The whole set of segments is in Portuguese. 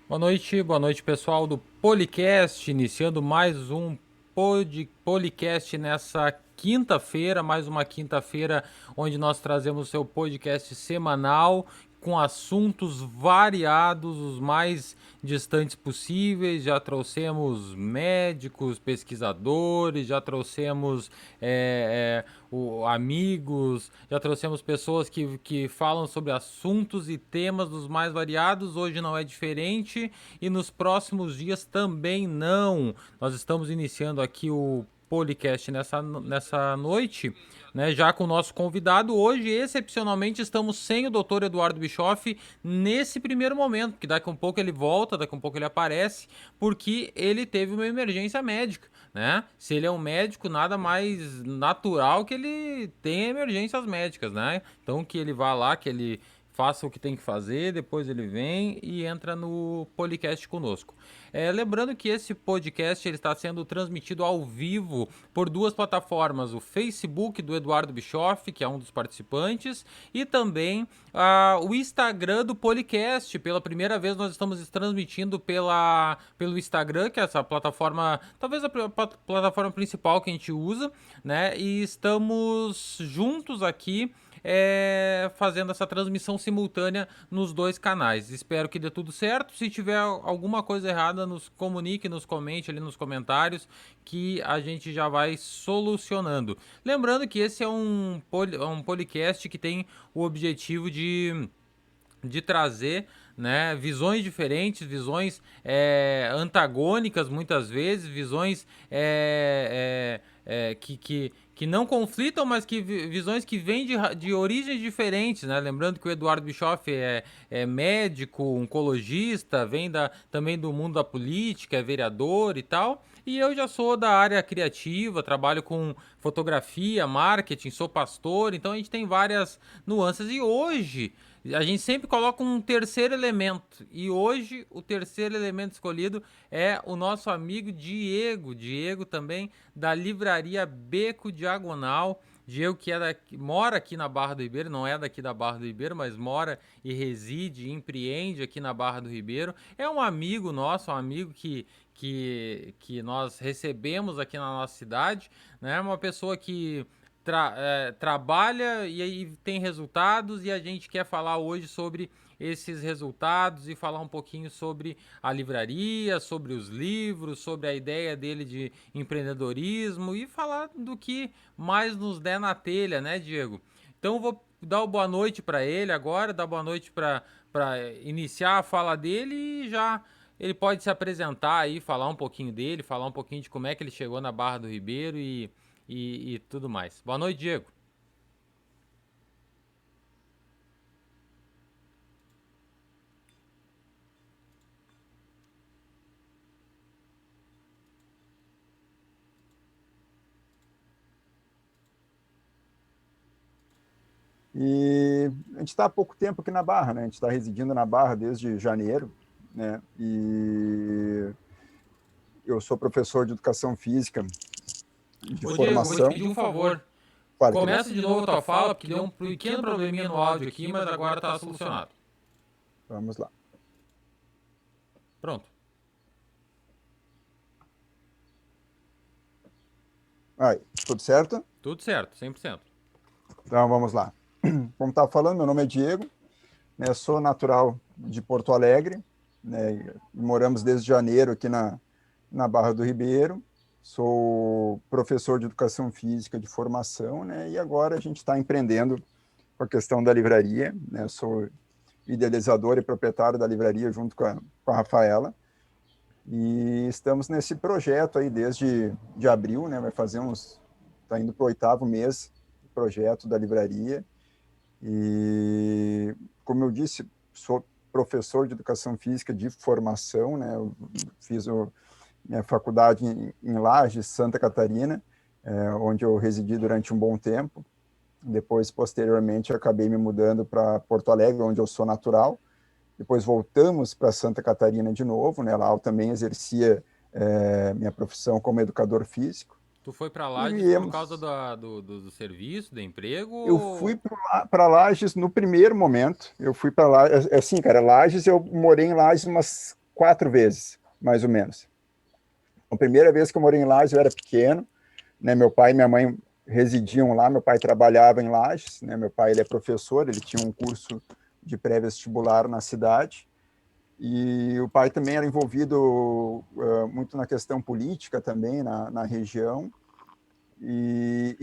Boa noite pessoal do Policast, iniciando mais um Policast nessa quinta-feira, mais uma quinta-feira onde nós trazemos o seu podcast semanal com assuntos variados, os mais distantes possíveis. Já trouxemos médicos, pesquisadores, já trouxemos amigos, já trouxemos pessoas que falam sobre assuntos e temas dos mais variados. Hoje não é diferente e nos próximos dias também não. Nós estamos iniciando aqui o podcast nessa noite, né, já com o nosso convidado. Hoje, excepcionalmente, estamos sem o Dr. Eduardo Bischoff nesse primeiro momento, porque daqui a um pouco ele volta, daqui a um pouco ele aparece, porque ele teve uma emergência médica, né? Se ele é um médico, nada mais natural que ele tenha emergências médicas, né? Então que ele vá lá, que ele faça o que tem que fazer, depois ele vem e entra no podcast conosco. Lembrando que esse podcast ele está sendo transmitido ao vivo por duas plataformas, o Facebook do Eduardo Bischoff, que é um dos participantes, e também o Instagram do Policast. Pela primeira vez nós estamos transmitindo pelo Instagram, que é essa plataforma, talvez a plataforma principal que a gente usa, né? E estamos juntos aqui fazendo essa transmissão simultânea nos dois canais. Espero que dê tudo certo. Se tiver alguma coisa errada, nos comunique, nos comente ali nos comentários que a gente já vai solucionando. Lembrando que esse é um podcast que tem o objetivo de trazer, né, visões diferentes, visões antagônicas muitas vezes, visões que não conflitam, mas que visões que vêm de origens diferentes, né? Lembrando que o Eduardo Bischoff é médico, oncologista, vem também do mundo da política, é vereador e tal. E eu já sou da área criativa, trabalho com fotografia, marketing, sou pastor, então a gente tem várias nuances. E hoje a gente sempre coloca um terceiro elemento. E hoje o terceiro elemento escolhido é o nosso amigo Diego. Diego também da livraria Beco Diagonal. Diego que mora aqui na Barra do Ribeiro, não é daqui da Barra do Ribeiro, mas mora e reside e empreende aqui na Barra do Ribeiro. É um amigo nosso, um amigo que nós recebemos aqui na nossa cidade, né? Uma pessoa que trabalha e aí tem resultados, e a gente quer falar hoje sobre esses resultados e falar um pouquinho sobre a livraria, sobre os livros, sobre a ideia dele de empreendedorismo e falar do que mais nos der na telha, né, Diego? Então eu vou dar boa noite para ele agora, dar boa noite para iniciar a fala dele e já ele pode se apresentar aí, falar um pouquinho dele, falar um pouquinho de como é que ele chegou na Barra do Ribeiro e tudo mais. Boa noite, Diego. E a gente está há pouco tempo aqui na Barra, né? A gente está residindo na Barra desde janeiro, né? E eu sou professor de educação física de Ô, Diego, vou te formação. pedir um favor. Claro, querido. Começa de novo a tua fala, porque deu um pequeno probleminha no áudio aqui, mas agora tá solucionado. Vamos lá. Pronto. Aí, tudo certo? Tudo certo, 100%. Então vamos lá. Como estava falando, meu nome é Diego, né? Sou natural de Porto Alegre, né? E moramos desde janeiro aqui na Barra do Ribeiro. Sou professor de educação física de formação, né? E agora a gente está empreendendo com a questão da livraria, né? Sou idealizador e proprietário da livraria junto com a Rafaela, e estamos nesse projeto aí desde de abril, né? Vai fazer está indo para o oitavo mês do projeto da livraria, e como eu disse, sou professor de educação física de formação, né? Eu fiz minha faculdade em Lages, Santa Catarina, onde eu residi durante um bom tempo. Depois, posteriormente, acabei me mudando para Porto Alegre, onde eu sou natural. Depois voltamos para Santa Catarina de novo, né? Lá eu também exercia minha profissão como educador físico. Tu foi pra E Lages por causa viemos. do serviço, do emprego? Eu fui para Lages no primeiro momento. Eu fui para Lages, assim, cara, Lages, eu morei em Lages umas 4 vezes, mais ou menos. A primeira vez que eu morei em Lages, eu era pequeno, né? Meu pai e minha mãe residiam lá, meu pai trabalhava em Lages, né? Meu pai ele é professor, ele tinha um curso de pré-vestibular na cidade, e o pai também era envolvido muito na questão política também, na região, e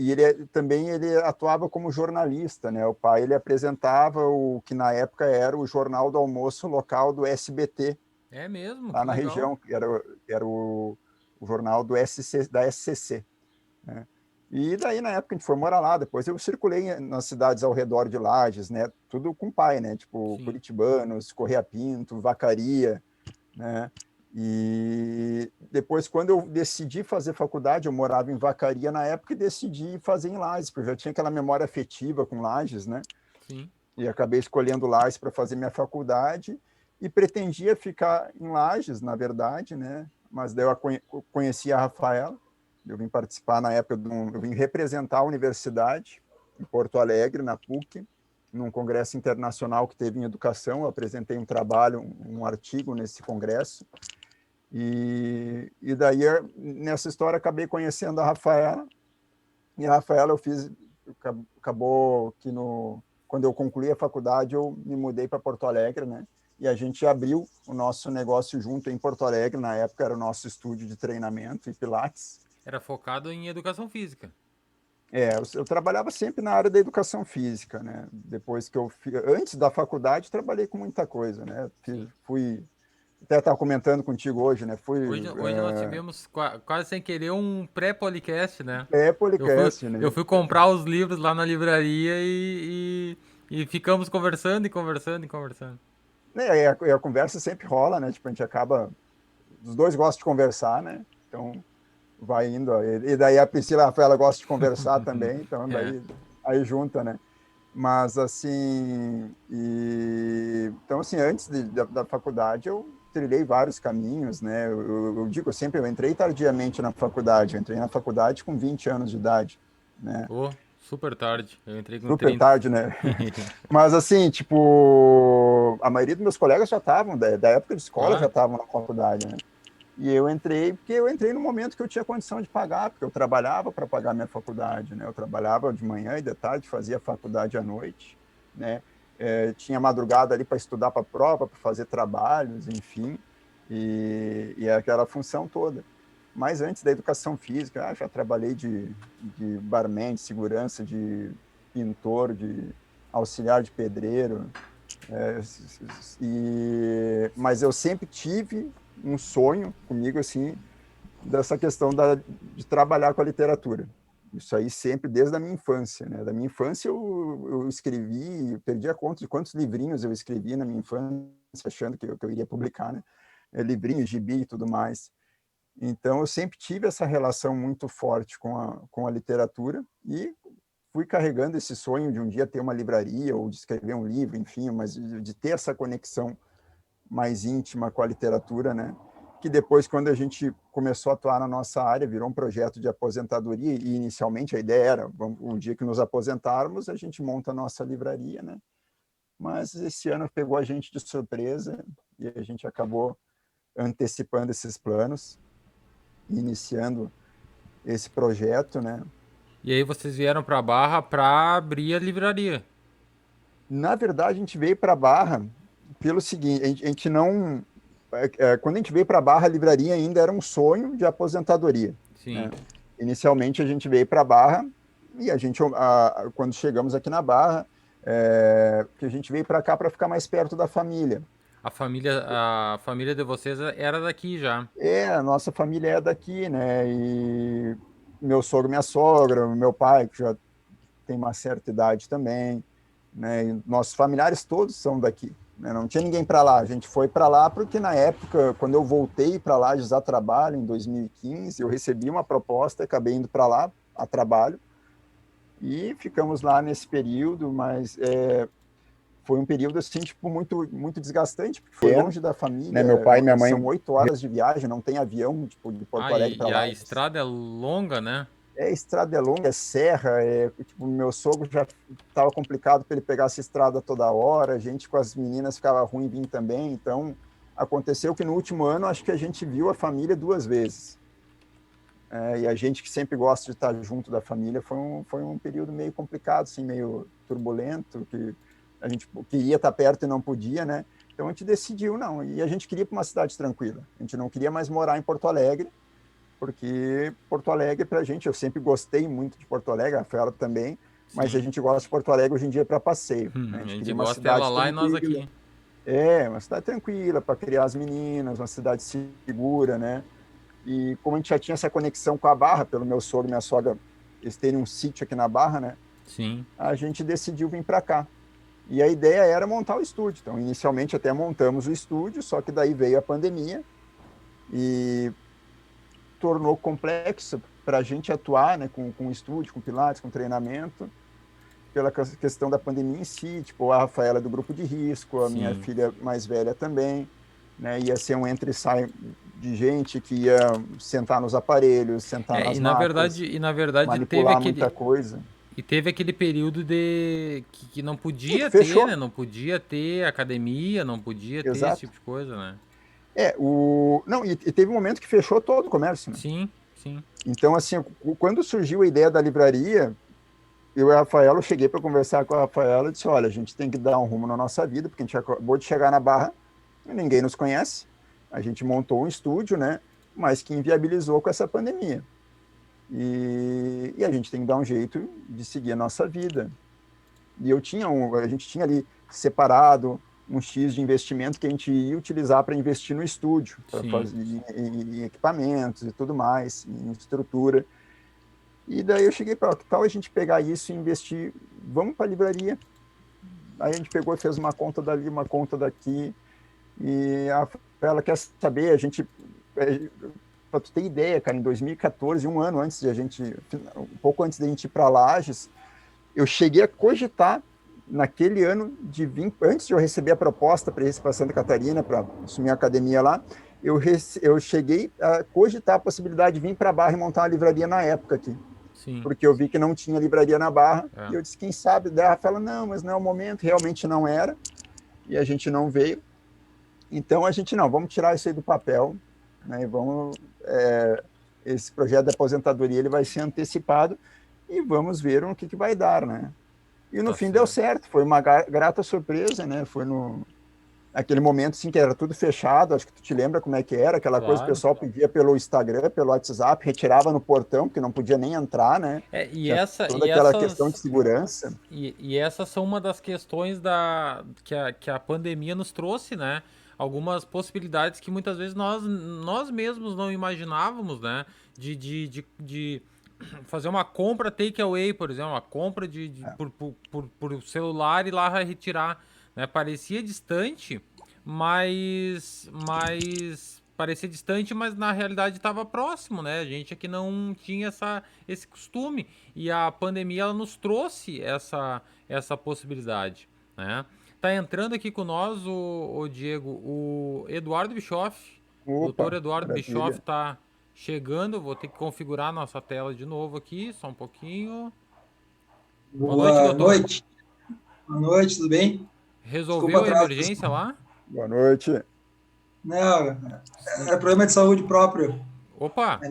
também ele atuava como jornalista, né? O pai ele apresentava o que na época era o Jornal do Almoço local do SBT, É mesmo, lá que na legal. região, que era o jornal da SCC, né? E daí, na época, a gente foi morar lá. Depois eu circulei nas cidades ao redor de Lages, né? Tudo com o pai, né? Tipo, Sim. Curitibanos, Correia Pinto, Vacaria, né? E depois, quando eu decidi fazer faculdade, eu morava em Vacaria na época e decidi fazer em Lages, porque eu já tinha aquela memória afetiva com Lages, né? Sim. E acabei escolhendo Lages para fazer minha faculdade e pretendia ficar em Lages, na verdade, né? Mas daí eu conheci a Rafaela, eu vim participar na época, eu vim representar a universidade em Porto Alegre, na PUC, num congresso internacional que teve em educação. Eu apresentei um trabalho, um artigo nesse congresso. E daí, nessa história, acabei conhecendo a Rafaela. E a Rafaela, acabou que quando eu concluí a faculdade, eu me mudei para Porto Alegre, né? E a gente abriu o nosso negócio junto em Porto Alegre. Na época era o nosso estúdio de treinamento e pilates. Era focado em educação física. Eu trabalhava sempre na área da educação física, né? Depois que antes da faculdade, trabalhei com muita coisa, né? Sim. Até estava comentando contigo hoje, né? Hoje nós tivemos quase sem querer um pré-podcast, né? Podcast, Eu né? fui comprar os livros lá na livraria e ficamos conversando e conversando e conversando. A conversa sempre rola, né? Tipo, a gente acaba, os dois gostam de conversar, né? Então vai indo. E daí a Priscila e a Rafaela gostam de conversar também, então É. daí aí junta, né? Mas assim, então assim, antes da faculdade eu trilhei vários caminhos, né? Eu digo sempre, eu entrei tardiamente na faculdade, eu entrei na faculdade com 20 anos de idade, né? Oh, super tarde. Eu entrei com Super 30. tarde, né? Mas assim, tipo, a maioria dos meus colegas já estavam, da época de escola já Claro. estavam na faculdade, né? E eu entrei porque eu entrei no momento que eu tinha condição de pagar, porque eu trabalhava para pagar minha faculdade, né? Eu trabalhava de manhã e de tarde, fazia faculdade à noite, né? Tinha madrugada ali para estudar para a prova, para fazer trabalhos, enfim, e aquela função toda. Mas antes da educação física, já trabalhei de barman, de segurança, de pintor, de auxiliar de pedreiro, mas eu sempre tive um sonho comigo, assim, dessa questão de trabalhar com a literatura. Isso aí sempre, desde a minha infância, né? Da minha infância eu escrevi, perdi a conta de quantos livrinhos eu escrevi na minha infância, achando que eu iria publicar, né? Livrinhos, gibi e tudo mais. Então, eu sempre tive essa relação muito forte com a literatura e fui carregando esse sonho de um dia ter uma livraria ou de escrever um livro, enfim, mas de ter essa conexão mais íntima com a literatura, né? Que depois, quando a gente começou a atuar na nossa área, virou um projeto de aposentadoria e inicialmente a ideia era, o dia que nos aposentarmos, a gente monta a nossa livraria, né? Mas esse ano pegou a gente de surpresa e a gente acabou antecipando esses planos, iniciando esse projeto, né? E aí vocês vieram pra Barra pra abrir a livraria. Na verdade, a gente veio para a Barra pelo seguinte, a gente não... quando a gente veio para a Barra, a livraria ainda era um sonho de aposentadoria, Sim. né? Inicialmente, a gente veio para a Barra e quando chegamos aqui na Barra, que a gente veio para cá para ficar mais perto da família. A família de vocês era daqui já. A nossa família é daqui, né? E meu sogro, minha sogra, meu pai, que já tem uma certa idade também, né? E nossos familiares todos são daqui, né? Não tinha ninguém para lá. A gente foi para lá porque na época, quando eu voltei para lá a trabalho em 2015, eu recebi uma proposta, acabei indo para lá a trabalho e ficamos lá nesse período, mas foi um período assim tipo muito desgastante, porque foi longe da família, né? Meu pai e minha mãe são 8 horas de viagem, não tem avião tipo de Porto Ah, Alegre para e a lá. estrada é longa, né? Estrada é longa, é serra, tipo, meu sogro já estava complicado para ele pegar essa estrada toda hora, a gente com as meninas ficava ruim vir também, então aconteceu que no último ano, acho que a gente viu a família 2 vezes. E a gente que sempre gosta de estar junto da família, foi um período meio complicado, assim, meio turbulento, que a gente queria estar perto e não podia, né? Então a gente decidiu, não, e a gente queria ir para uma cidade tranquila. A gente não queria mais morar em Porto Alegre, porque Porto Alegre, para a gente, eu sempre gostei muito de Porto Alegre, a Rafaela também, mas a Sim. gente gosta de Porto Alegre hoje em dia para passeio, né? A A gente gente queria uma gosta ela cidade lá e nós tranquila. aqui. Uma cidade tranquila para criar as meninas, uma cidade segura, né? E como a gente já tinha essa conexão com a Barra, pelo meu sogro e minha sogra, eles terem um sítio aqui na Barra, né? Sim. A gente decidiu vir para cá. E a ideia era montar o estúdio. Então, inicialmente até montamos o estúdio, só que daí veio a pandemia e tornou complexo para a gente atuar, né, com estúdio, com pilates, com treinamento, pela questão da pandemia em si. Tipo, a Rafaela é do grupo de risco, a minha Sim. filha mais velha também, né? Ia ser um entra e sai de gente que ia sentar nos aparelhos, sentar É, nas macas, e na verdade manipular muita coisa. teve aquele período de que não E que podia ter, fechou, né? Não podia ter academia, não podia ter esse exato. tipo de coisa, né? Não, e teve um momento que fechou todo o comércio, né? Sim, sim. Então, assim, quando surgiu a ideia da livraria, eu e a Rafaela, eu cheguei para conversar com a Rafaela e disse, olha, a gente tem que dar um rumo na nossa vida, porque a gente acabou de chegar na Barra, e ninguém nos conhece, a gente montou um estúdio, né, mas que inviabilizou com essa pandemia. E a gente tem que dar um jeito de seguir a nossa vida. E a gente tinha ali separado um X de investimento que a gente ia utilizar para investir no estúdio, para Sim. fazer em equipamentos e tudo mais, em estrutura. E daí eu cheguei para, que tal a gente pegar isso e investir, vamos para a livraria. Aí a gente pegou e fez uma conta dali, uma conta daqui, e ela quer saber, a gente, para tu ter ideia, cara, em 2014, um ano antes de a gente, um pouco antes da gente ir para Lages, eu cheguei a cogitar naquele ano de vir, antes de eu receber a proposta para ir para Santa Catarina, para assumir a academia lá, eu cheguei a cogitar a possibilidade de vir para a Barra e montar uma livraria na época aqui, Sim. porque eu vi que não tinha livraria na Barra, É. e eu disse, quem sabe? Daí a Rafaela, não, mas não é o momento, realmente não era, e a gente não veio. Então a gente, não, vamos tirar isso aí do papel, né, e vamos, esse projeto de aposentadoria ele vai ser antecipado, e vamos ver o que vai dar, né? E no Tá fim deu certo. certo, foi uma grata surpresa, né? Foi naquele momento assim que era tudo fechado, acho que tu te lembra como é que era, aquela coisa, o Claro. pessoal pedia pelo Instagram, pelo WhatsApp, retirava no portão, porque não podia nem entrar, né? É, Tinha toda aquela questão de segurança. e essas são uma das questões que a pandemia nos trouxe, né? Algumas possibilidades que muitas vezes nós mesmos não imaginávamos, né? De fazer uma compra takeaway, por exemplo, uma compra por celular e lá retirar, né? Parecia distante, mas parecia distante, mas na realidade estava próximo, né? A gente aqui não tinha esse costume e a pandemia ela nos trouxe essa possibilidade, né? Tá entrando aqui com nós o Diego, o Eduardo Bischoff, doutor Opa, Eduardo Bischoff maravilha. tá chegando, vou ter que configurar nossa tela de novo aqui, só um pouquinho. Boa noite, Boa doutor. noite. Boa noite, tudo bem? Desculpa o Resolveu a atraso, emergência pessoal. lá? Boa noite. Não, é problema de saúde próprio. Opa, Aí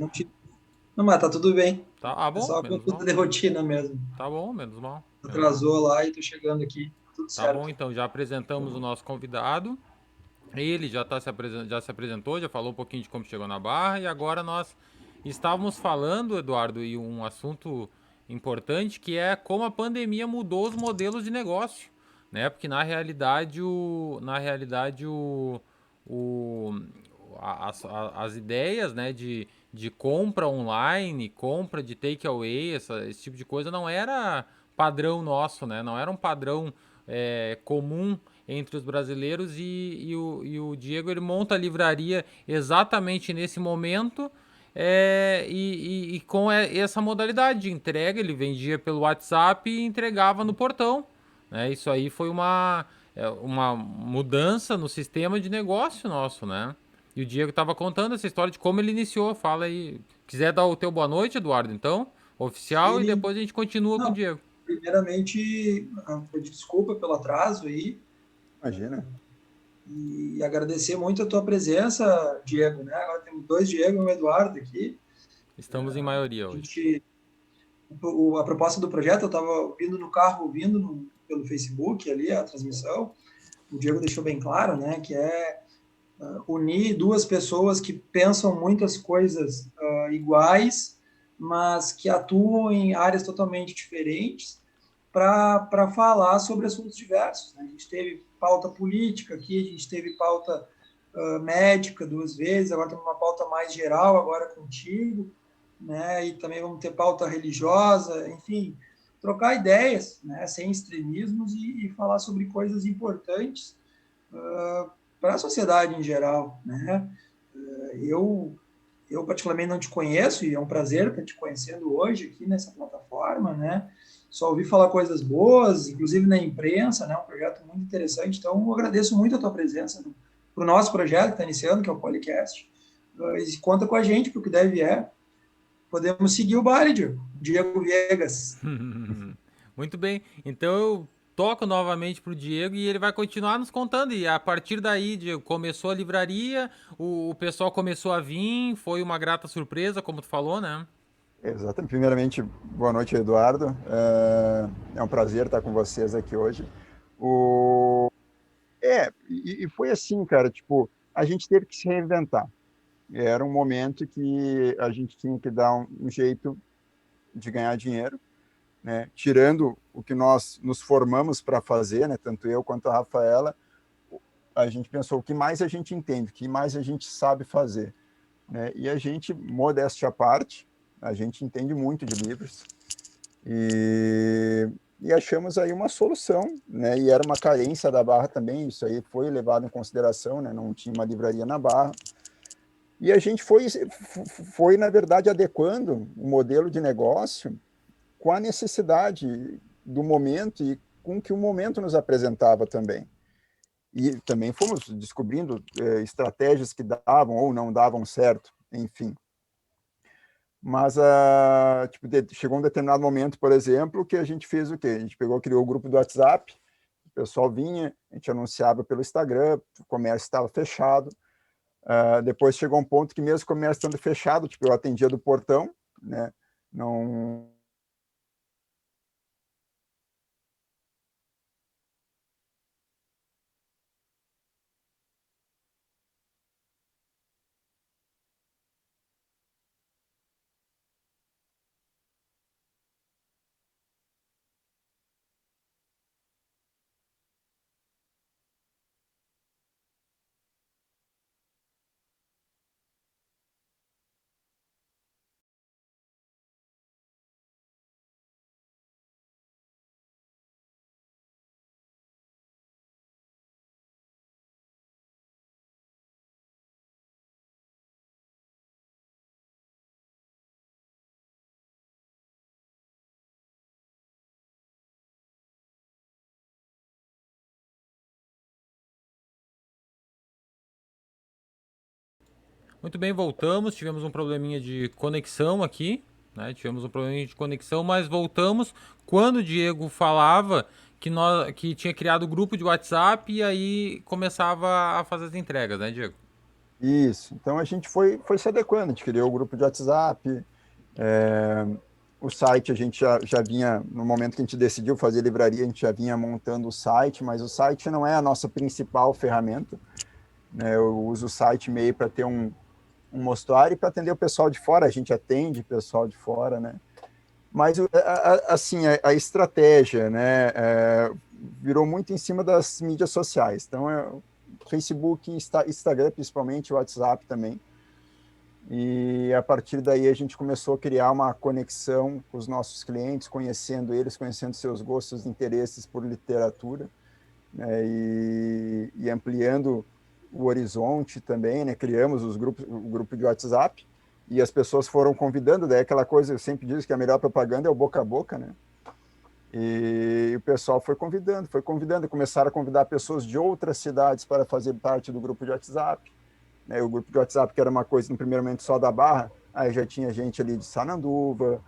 não, mas tá tudo bem. tá, É bom, só uma menos conduta mal. de rotina mesmo. Tá bom, menos mal, menos mal. Atrasou lá e tô chegando aqui. Tudo Tá bom, certo. então já apresentamos o nosso convidado. Ele já se apresentou, já falou um pouquinho de como chegou na Barra e agora nós estávamos falando, Eduardo, e um assunto importante que é como a pandemia mudou os modelos de negócio, né? Porque na realidade o as ideias, né, de compra online, compra de takeaway, esse tipo de coisa não era padrão nosso, né? Não era um padrão comum entre os brasileiros e o Diego ele monta a livraria exatamente nesse momento e com essa modalidade de entrega, ele vendia pelo WhatsApp e entregava no portão, né? Isso aí foi uma mudança no sistema de negócio nosso, né? E o Diego estava contando essa história de como ele iniciou. Fala aí. Quiser dar o teu boa noite, Eduardo, então, oficial, e Sim, depois a gente continua com o não, Diego. primeiramente, pedir desculpa pelo atraso aí. Imagina. E agradecer muito a tua presença, Diego, né? Agora temos dois Diego e um Eduardo aqui. Estamos em maioria A hoje. gente, a proposta do projeto, eu estava ouvindo no carro, pelo Facebook ali a transmissão. O Diego deixou bem claro, né, que é unir duas pessoas que pensam muitas coisas iguais, mas que atuam em áreas totalmente diferentes para falar sobre assuntos diversos. Né? A gente teve pauta política aqui, a gente teve pauta médica duas vezes, agora temos uma pauta mais geral agora contigo, né? E também vamos ter pauta religiosa, enfim, trocar ideias, né? Sem extremismos e falar sobre coisas importantes para a sociedade em geral, né? Eu, eu particularmente não te conheço e é um prazer estar te conhecendo hoje aqui nessa plataforma, né? Só ouvi falar coisas boas, inclusive na imprensa, né? Um projeto muito interessante. Então, eu agradeço muito a tua presença para o nosso projeto que está iniciando, que é o Policast. E conta com a gente para o que deve é. Podemos seguir o baile, Diego Viegas. Muito bem. Então eu toco novamente pro Diego e ele vai continuar nos contando. E a partir daí, Diego, começou a livraria, o pessoal começou a vir, foi uma grata surpresa, como tu falou, né? Exatamente. Primeiramente, boa noite, Eduardo. É um prazer estar com vocês aqui hoje. O... e foi assim, cara, tipo, a gente teve que se reinventar. Era um momento que a gente tinha que dar um jeito de ganhar dinheiro, né? Tirando o que nós nos formamos para fazer, né? Tanto eu quanto a Rafaela, a gente pensou o que mais a gente entende, o que mais a gente sabe fazer, né? E a gente, modéstia à parte, a gente entende muito de livros e achamos aí uma solução, né? E era uma carência da Barra também, isso aí foi levado em consideração, né? Não tinha uma livraria na Barra. E a gente foi, na verdade, adequando o modelo de negócio com a necessidade do momento e com o que o momento nos apresentava também. E também fomos descobrindo estratégias que davam ou não davam certo, enfim. Mas tipo, chegou um determinado momento, por exemplo, que a gente fez o quê? A gente criou o grupo do WhatsApp, o pessoal vinha, a gente anunciava pelo Instagram, o comércio estava fechado. Depois chegou um ponto que mesmo o comércio estando fechado, tipo, eu atendia do portão, né? Não... Muito bem, voltamos. Tivemos um probleminha de conexão aqui, né? Tivemos um probleminha de conexão, mas voltamos quando o Diego falava que tinha criado o grupo de WhatsApp e aí começava a fazer as entregas, né, Diego? Isso. Então a gente foi se adequando, a gente criou o grupo de WhatsApp, o site a gente já vinha, no momento que a gente decidiu fazer livraria, a gente já vinha montando o site, mas o site não é a nossa principal ferramenta, né? Eu uso o site meio para ter um mostruário e para atender o pessoal de fora, a gente atende o pessoal de fora, né? Mas, assim, a estratégia, né, virou muito em cima das mídias sociais. Então, Facebook, Instagram, principalmente, WhatsApp também. E, a partir daí, a gente começou a criar uma conexão com os nossos clientes, conhecendo eles, conhecendo seus gostos e interesses por literatura, né, e ampliando o horizonte também, né? Criamos o grupo de WhatsApp, e as pessoas foram convidando, daí aquela coisa, eu sempre digo que a melhor propaganda é o boca a boca, né? E o pessoal foi convidando, começaram a convidar pessoas de outras cidades para fazer parte do grupo de WhatsApp, né? O grupo de WhatsApp, que era uma coisa, no primeiro momento, só da Barra, aí já tinha gente ali de Sananduva,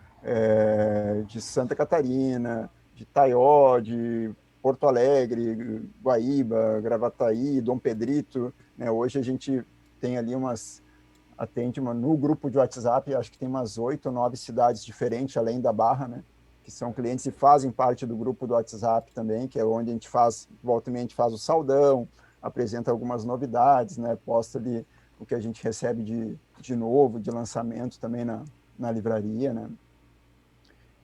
de Santa Catarina, de Taió, de Porto Alegre, Guaíba, Gravataí, Dom Pedrito, né? Hoje a gente tem ali no grupo de WhatsApp, acho que tem umas 8 ou 9 cidades diferentes, além da Barra, né? Que são clientes e fazem parte do grupo do WhatsApp também, que é onde a gente volta e meia a gente faz o saldão, apresenta algumas novidades, né? Posta ali o que a gente recebe de novo, de lançamento também na livraria, né?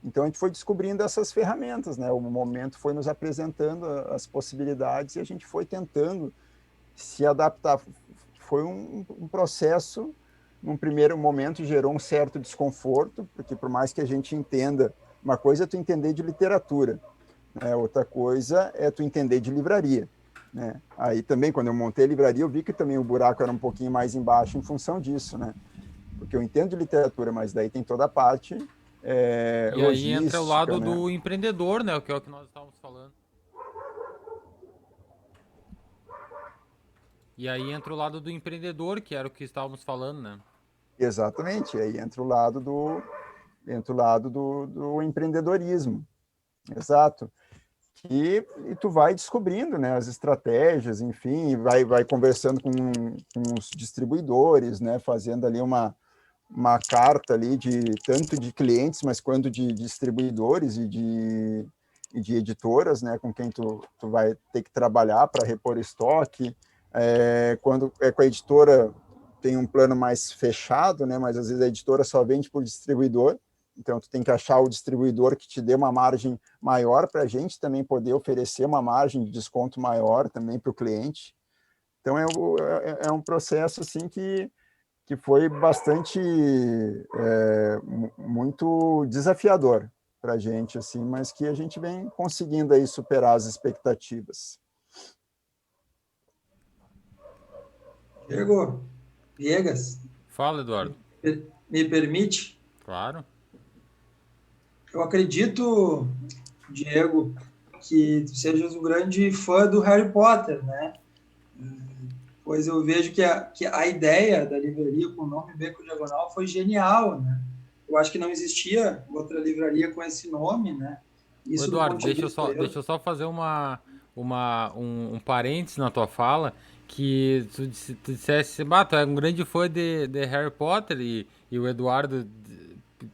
Então a gente foi descobrindo essas ferramentas, né? O momento foi nos apresentando as possibilidades e a gente foi tentando se adaptar. Foi um processo, num primeiro momento gerou um certo desconforto, porque por mais que a gente entenda, uma coisa é tu entender de literatura, né? Outra coisa é tu entender de livraria, né? Aí também, quando eu montei a livraria, eu vi que também o buraco era um pouquinho mais embaixo em função disso, né? Porque eu entendo de literatura, mas daí tem toda a parte E aí entra o logística, lado né? do empreendedor, né? Que é o que nós estávamos falando. E aí entra o lado do empreendedor, que era o que estávamos falando, né? Exatamente, aí entra o lado do empreendedorismo, exato. E tu vai descobrindo, né, as estratégias, enfim, vai conversando com os distribuidores, né, fazendo ali uma carta ali tanto de clientes, mas quanto de distribuidores e de editoras, né, com quem tu vai ter que trabalhar para repor estoque. Quando é com a editora, tem um plano mais fechado, né, mas às vezes a editora só vende por distribuidor, então tu tem que achar o distribuidor que te dê uma margem maior para a gente também poder oferecer uma margem de desconto maior também para o cliente. Então é um processo assim que foi bastante muito desafiador para a gente, assim, mas que a gente vem conseguindo aí superar as expectativas. Diego Viegas, Fala, Eduardo. me permite? Claro. Eu acredito, Diego, que tu sejas um grande fã do Harry Potter, né? Pois eu vejo que a ideia da livraria com o nome Beco Diagonal foi genial, né? Eu acho que não existia outra livraria com esse nome, né? Ô, Isso do Eduardo, ponto de vista deixa eu só fazer um parênteses na tua fala, que tu dissesse, bah, tu é um grande fã de Harry Potter e o Eduardo,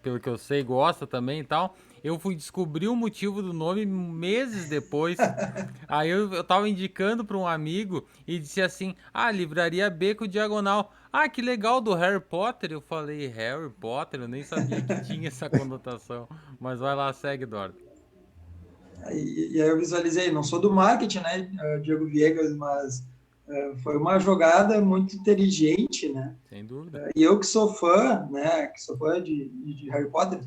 pelo que eu sei, gosta também e tal. Eu fui descobrir o motivo do nome meses depois. Aí eu tava indicando para um amigo e disse assim: Ah, Livraria Beco Diagonal. Ah, que legal do Harry Potter. Eu falei: Harry Potter? Eu nem sabia que tinha essa conotação. Mas vai lá, segue, Eduardo. e aí eu visualizei, não sou do marketing, né, Diego Viegas, mas foi uma jogada muito inteligente, né? Sem dúvida. E eu que sou fã, né, que sou fã de Harry Potter,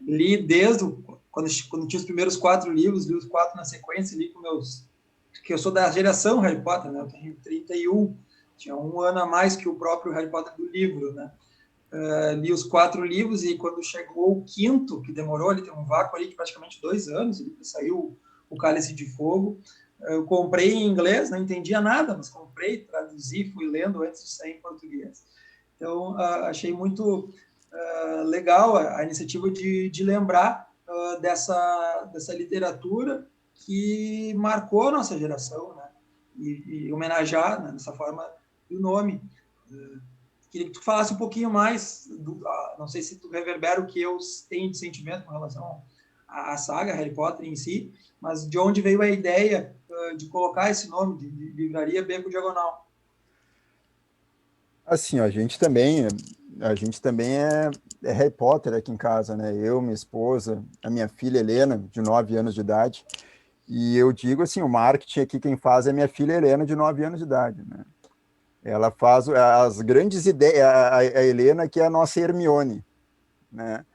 li quando tinha os primeiros 4 livros, li os 4 na sequência, li com meus... que eu sou da geração Harry Potter, né? Eu tenho 31, tinha um ano a mais que o próprio Harry Potter do livro, né? Li os 4 livros e quando chegou o quinto, que demorou, ele tem um vácuo ali de praticamente 2 anos, ele saiu o Cálice de Fogo, eu comprei em inglês, não entendia nada, mas comprei, traduzi, fui lendo antes de sair em português. Então, achei muito legal a iniciativa de lembrar dessa literatura que marcou a nossa geração, né? E homenagear, né, dessa forma o nome. Queria que tu falasse um pouquinho mais, não sei se tu reverbera o que eu tenho de sentimento com relação à saga Harry Potter em si, mas de onde veio a ideia de colocar esse nome de Livraria Beco Diagonal? Assim, a gente também é Harry Potter aqui em casa, né? Eu, minha esposa, a minha filha Helena, de 9 anos de idade, e eu digo assim, o marketing aqui quem faz é minha filha Helena, de 9 anos de idade, né? Ela faz as grandes ideias, a Helena que é a nossa Hermione, né?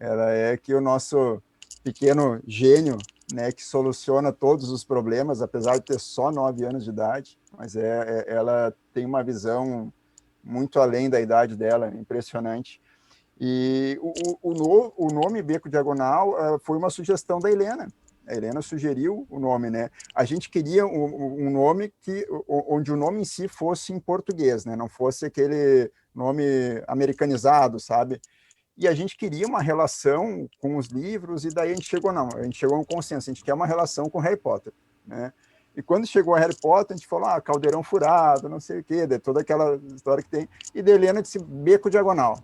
Ela é que o nosso pequeno gênio, né, que soluciona todos os problemas, apesar de ter só 9 anos de idade, mas ela tem uma visão muito além da idade dela, impressionante. E o nome Beco Diagonal foi uma sugestão da Helena. A Helena sugeriu o nome, né? A gente queria um nome onde o nome em si fosse em português, né? Não fosse aquele nome americanizado, sabe? E a gente queria uma relação com os livros, e daí a gente chegou a um consenso, a gente quer uma relação com Harry Potter. né? E quando chegou a Harry Potter, a gente falou, caldeirão furado, não sei o quê, de toda aquela história que tem. E de Helena disse, beco diagonal.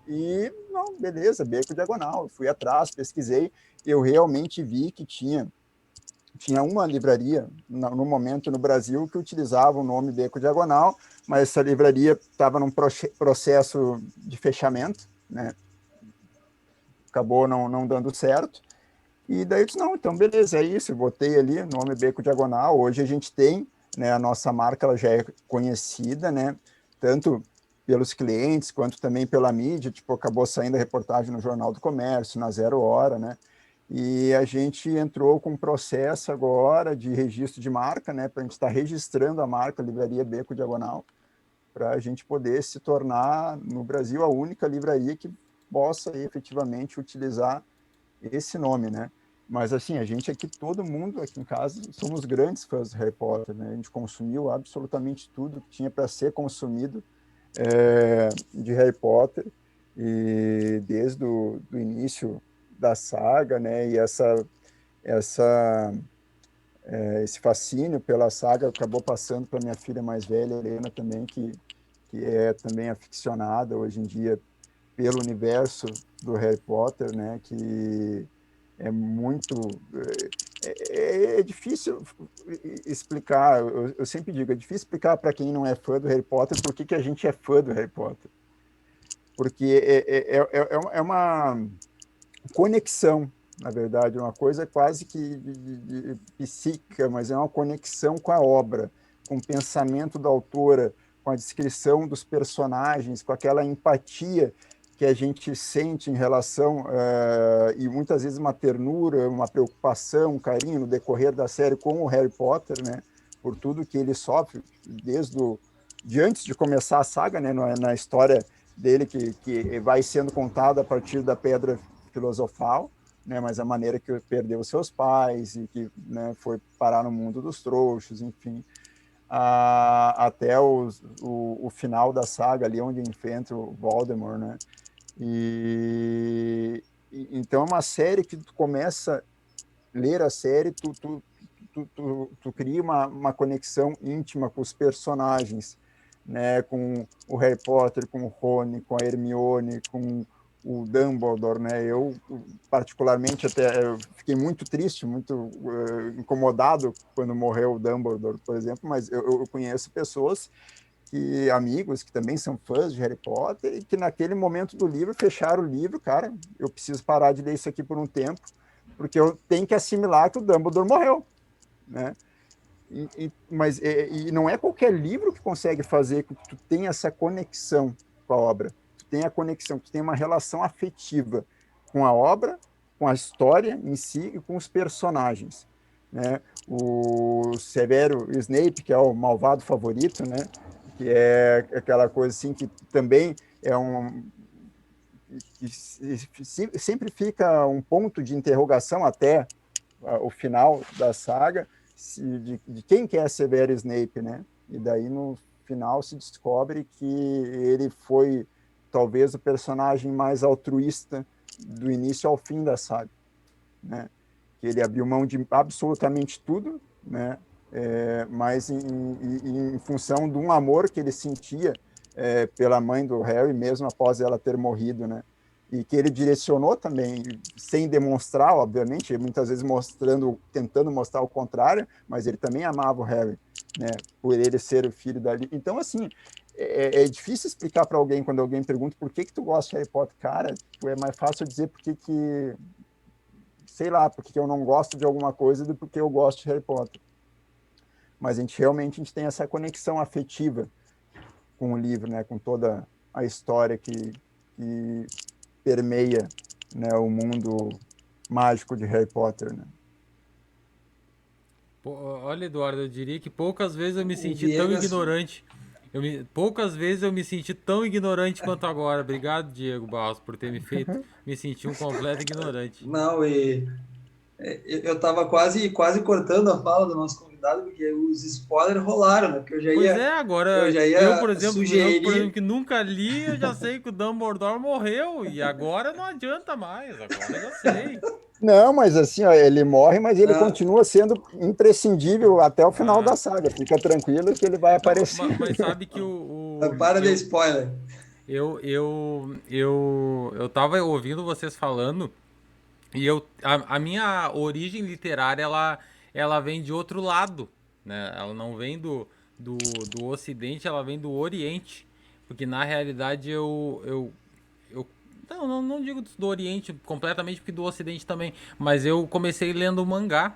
E, não, beleza, beco diagonal. Fui atrás, pesquisei, eu realmente vi que tinha uma livraria, no momento, no Brasil, que utilizava o nome Beco Diagonal, mas essa livraria estava num processo de fechamento, né? Acabou não dando certo. E daí eu disse, não, então beleza, é isso, eu botei ali, nome Beco Diagonal. Hoje a gente tem, né, a nossa marca, ela já é conhecida, né, tanto pelos clientes, quanto também pela mídia, tipo, acabou saindo a reportagem no Jornal do Comércio, na Zero Hora, né, e a gente entrou com um processo agora de registro de marca, né, para a gente estar registrando a marca Livraria Beco Diagonal, para a gente poder se tornar, no Brasil, a única livraria que possa efetivamente utilizar esse nome, né? Mas assim, a gente aqui, todo mundo aqui em casa, somos grandes fãs de Harry Potter, né? A gente consumiu absolutamente tudo que tinha para ser consumido de Harry Potter, e desde o do início da saga, né? E esse fascínio pela saga acabou passando para minha filha mais velha, Helena, também, que é também aficionada hoje em dia pelo universo do Harry Potter, né? Que é muito. É difícil explicar, eu sempre digo, é difícil explicar para quem não é fã do Harry Potter por que a gente é fã do Harry Potter. Porque é uma conexão, na verdade, uma coisa quase que de psíquica, mas é uma conexão com a obra, com o pensamento da autora, com a descrição dos personagens, com aquela empatia que a gente sente em relação, e muitas vezes uma ternura, uma preocupação, um carinho no decorrer da série com o Harry Potter, né? Por tudo que ele sofre de antes de começar a saga, né? Na história dele que vai sendo contada a partir da Pedra Filosofal, né? Mas a maneira que perdeu seus pais e que, né, foi parar no mundo dos trouxas, enfim, até o final da saga ali onde enfrenta o Voldemort, né? Então é uma série que tu começa a ler a série, tu cria uma conexão íntima com os personagens, né? Com o Harry Potter, com o Rony, com a Hermione, com o Dumbledore, né? Eu particularmente eu fiquei muito triste, muito incomodado quando morreu o Dumbledore, por exemplo, mas eu conheço pessoas amigos que também são fãs de Harry Potter e que naquele momento do livro fecharam o livro, cara, eu preciso parar de ler isso aqui por um tempo, porque eu tenho que assimilar que o Dumbledore morreu, né? Mas não é qualquer livro que consegue fazer com que tu tenha essa conexão com a obra, tu tenha a conexão, tu tenha uma relação afetiva com a obra, com a história em si e com os personagens, né? O Severo Snape, que é o malvado favorito, né? Que é aquela coisa assim que também é que sempre fica um ponto de interrogação até o final da saga de quem que é Severo Snape, né? E daí no final se descobre que ele foi talvez o personagem mais altruísta do início ao fim da saga, né? Que ele abriu mão de absolutamente tudo, né? Mas em função de um amor que ele sentia pela mãe do Harry, mesmo após ela ter morrido, né? E que ele direcionou também, sem demonstrar, obviamente, muitas vezes tentando mostrar o contrário, mas ele também amava o Harry, né? Por ele ser o filho dali. Então, assim, é difícil explicar para alguém, quando alguém pergunta por que tu gosta de Harry Potter. Cara, é mais fácil dizer sei lá, porque eu não gosto de alguma coisa do que porque eu gosto de Harry Potter. Mas a gente tem essa conexão afetiva com o livro, né? Com toda a história que permeia, né, o mundo mágico de Harry Potter, né? Olha, Eduardo, eu diria que poucas vezes eu me O senti tão Viegas, ignorante. Poucas vezes eu me senti tão ignorante quanto agora. Obrigado, Diego Barros, por ter me feito me sentir um completo ignorante. não, e Eu estava quase cortando a fala do nosso convidado, porque os spoilers rolaram, né? Porque Pois é, eu agora já ia por exemplo, sugerir. que nunca li, eu já sei que o Dumbledore morreu e agora não adianta mais, agora eu já sei. Não, mas assim, ó, ele morre, mas ele Não, continua sendo imprescindível até o final da Ah, saga. Fica tranquilo que ele vai não, aparecer. mas sabe que para de spoiler. eu tava ouvindo vocês falando e a minha origem literária ela vem de outro lado, né? Ela não vem do Ocidente, ela vem do Oriente, porque na realidade eu não digo do Oriente completamente, porque do Ocidente também, mas eu comecei lendo mangá,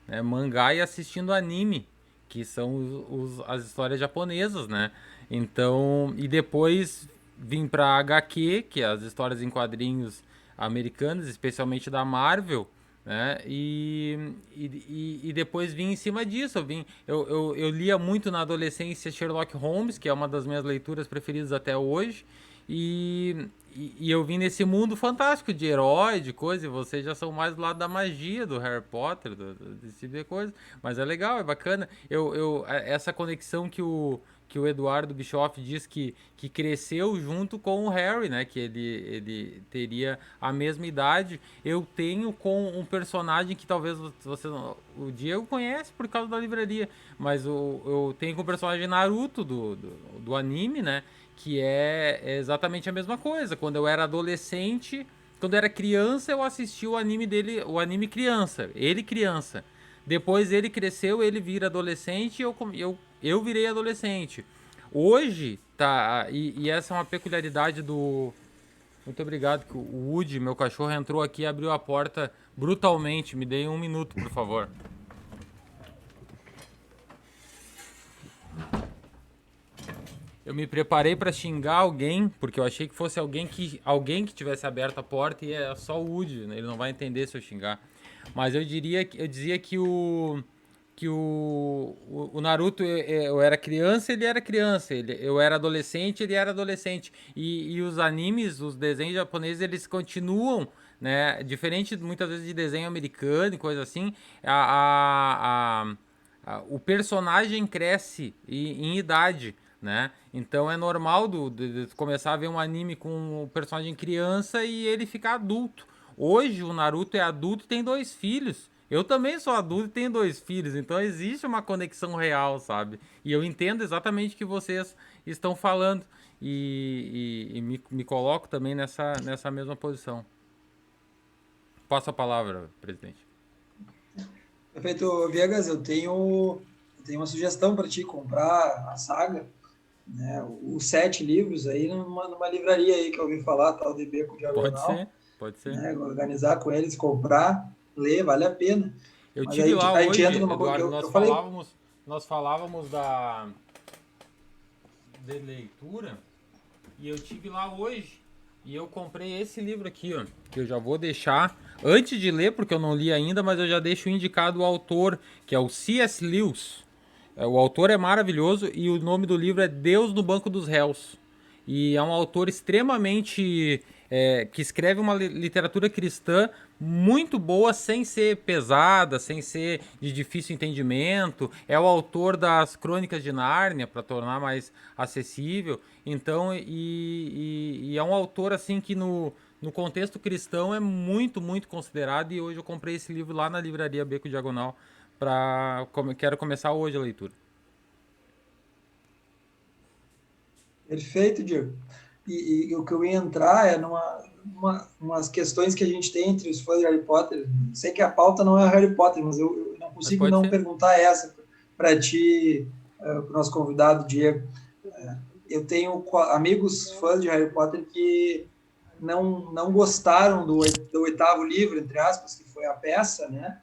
né? Mangá e assistindo anime, que são as histórias japonesas, né? Então, e depois vim pra HQ, que é as histórias em quadrinhos americanas, especialmente da Marvel, né? E depois vim em cima disso. Eu lia muito na adolescência Sherlock Holmes, que é uma das minhas leituras preferidas até hoje. E eu vim nesse mundo fantástico de herói, de coisa, e vocês já são mais do lado da magia do Harry Potter, desse tipo de coisa. Mas é legal, é bacana. Essa conexão que o Eduardo Bischoff diz que cresceu junto com o Harry, né? Que ele teria a mesma idade. Eu tenho com um personagem que talvez você o Diego conhece por causa da livraria, mas eu tenho com o personagem Naruto do anime, né? Que é exatamente a mesma coisa. Quando eu era adolescente, quando eu era criança, eu assisti o anime dele, o anime criança, ele criança. Depois ele cresceu, ele vira adolescente e eu virei adolescente. Hoje, tá, e essa é uma peculiaridade do. Muito obrigado, que o Woody, meu cachorro, entrou aqui e abriu a porta brutalmente. Me dê um minuto, por favor. Eu me preparei pra xingar alguém, porque eu achei que fosse alguém que tivesse aberto a porta e é só o Woody, né? Ele não vai entender se eu xingar. Mas eu dizia que o Naruto eu era criança, ele era criança, eu era adolescente, ele era adolescente. E os animes, os desenhos japoneses, eles continuam, né? Diferente muitas vezes de desenho americano e coisa assim, o personagem cresce em idade, né? Então é normal de começar a ver um anime com um personagem criança e ele ficar adulto. Hoje o Naruto é adulto e tem dois filhos. Eu também sou adulto e tenho dois filhos, então existe uma conexão real, sabe? E eu entendo exatamente o que vocês estão falando e me coloco também nessa mesma posição. Passo a palavra, presidente. Perfeito, Viegas, eu tenho uma sugestão para ti comprar a saga, né? Os 7 livros aí numa livraria aí que eu ouvi falar, tal de Beco Pode Diagonal, ser, pode ser. né? Organizar com eles, comprar, ler, vale a pena. Eu Mas tive lá a gente hoje, entra numa coisa que Eduardo, eu falei. nós falávamos da de leitura e eu tive lá hoje e eu comprei esse livro aqui, ó, que eu já vou deixar antes de ler porque eu não li ainda, mas eu já deixo indicado o autor, que é o C.S. Lewis. O autor é maravilhoso e o nome do livro é Deus no Banco dos Réus. E é um autor extremamente que escreve uma literatura cristã muito boa, sem ser pesada, sem ser de difícil entendimento. É o autor das Crônicas de Nárnia, para tornar mais acessível. Então, e é um autor assim que no contexto cristão é muito, muito considerado. E hoje eu comprei esse livro lá na livraria Beco Diagonal. Quero começar hoje a leitura. Perfeito, Diego. E o que eu ia entrar é umas questões que a gente tem entre os fãs de Harry Potter. Sei que a pauta não é Harry Potter, mas eu não Mas consigo pode não ser. perguntar essa para ti, para o nosso convidado, Diego. Eu tenho amigos fãs de Harry Potter que não gostaram do 8º livro, entre aspas, que foi a peça, né?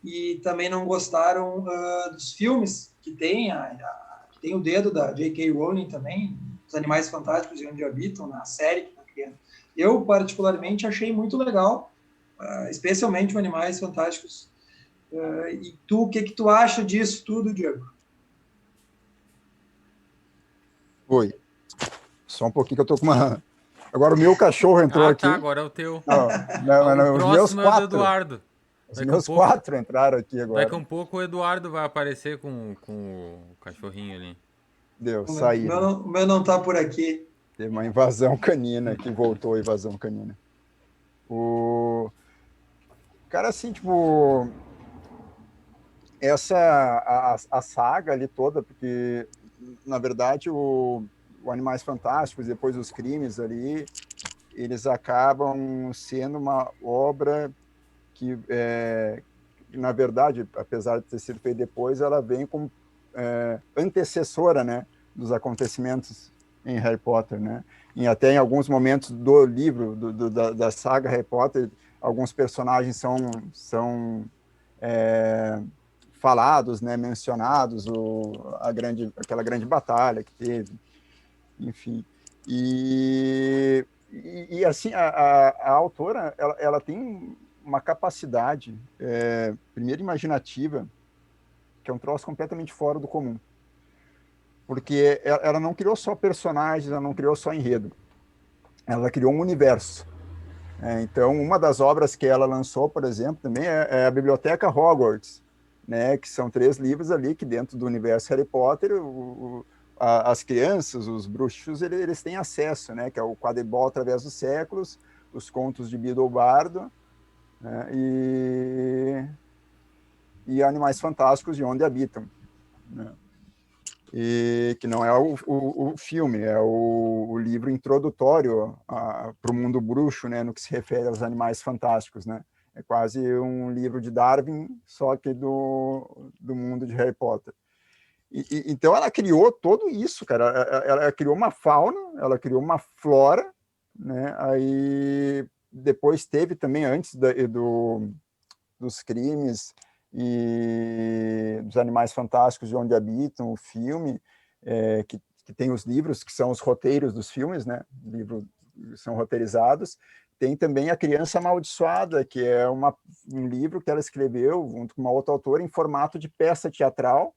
E também não gostaram dos filmes que que tem o dedo da J.K. Rowling também, Os Animais Fantásticos e Onde Habitam, na série que está criando. Eu, particularmente, achei muito legal, especialmente os Animais Fantásticos. E tu, o que tu acha disso tudo, Diego? Oi. Só um pouquinho que eu tô com uma. Agora o meu cachorro entrou Ah, tá, aqui. agora é o teu. Não, não, O não, os meus próximo é o do quatro. Eduardo. Os Daqui um meus pouco, 4 entraram aqui daqui agora. um pouco o Eduardo vai aparecer com o cachorrinho ali. Deu, O meu saíram. não, o meu não tá por aqui. Teve uma invasão canina que voltou a invasão canina. O cara, assim, tipo, a saga ali toda, porque, na verdade, o Animais Fantásticos, depois os crimes ali, eles acabam sendo uma obra que, na verdade, apesar de ter sido feita depois, ela vem como antecessora, né, dos acontecimentos em Harry Potter, né? E até em alguns momentos do livro, da saga Harry Potter, alguns personagens são falados, né, mencionados, aquela grande batalha que teve, enfim. E assim, a autora, ela tem uma capacidade, primeiro imaginativa, que é um troço completamente fora do comum. Porque ela não criou só personagens, ela não criou só enredo, ela criou um universo. Então, uma das obras que ela lançou, por exemplo, também é a Biblioteca Hogwarts, né, que são 3 livros ali que dentro do universo Harry Potter, as crianças, os bruxos, eles têm acesso, né, que é o Quadribol através dos séculos, os contos de Bidobardo, né, e Animais Fantásticos de Onde Habitam, né? E que não é o filme, é o livro introdutório para o mundo bruxo, né, no que se refere aos animais fantásticos, né? É quase um livro de Darwin, só que do mundo de Harry Potter. Então ela criou tudo isso, cara. Ela criou uma fauna, ela criou uma flora, né? Aí depois teve também, antes dos crimes e dos Animais Fantásticos de Onde Habitam, o filme, que tem os livros, que são os roteiros dos filmes, né? Livros são roteirizados. Tem também A Criança Amaldiçoada, que é um livro que ela escreveu junto com uma outra autora em formato de peça teatral,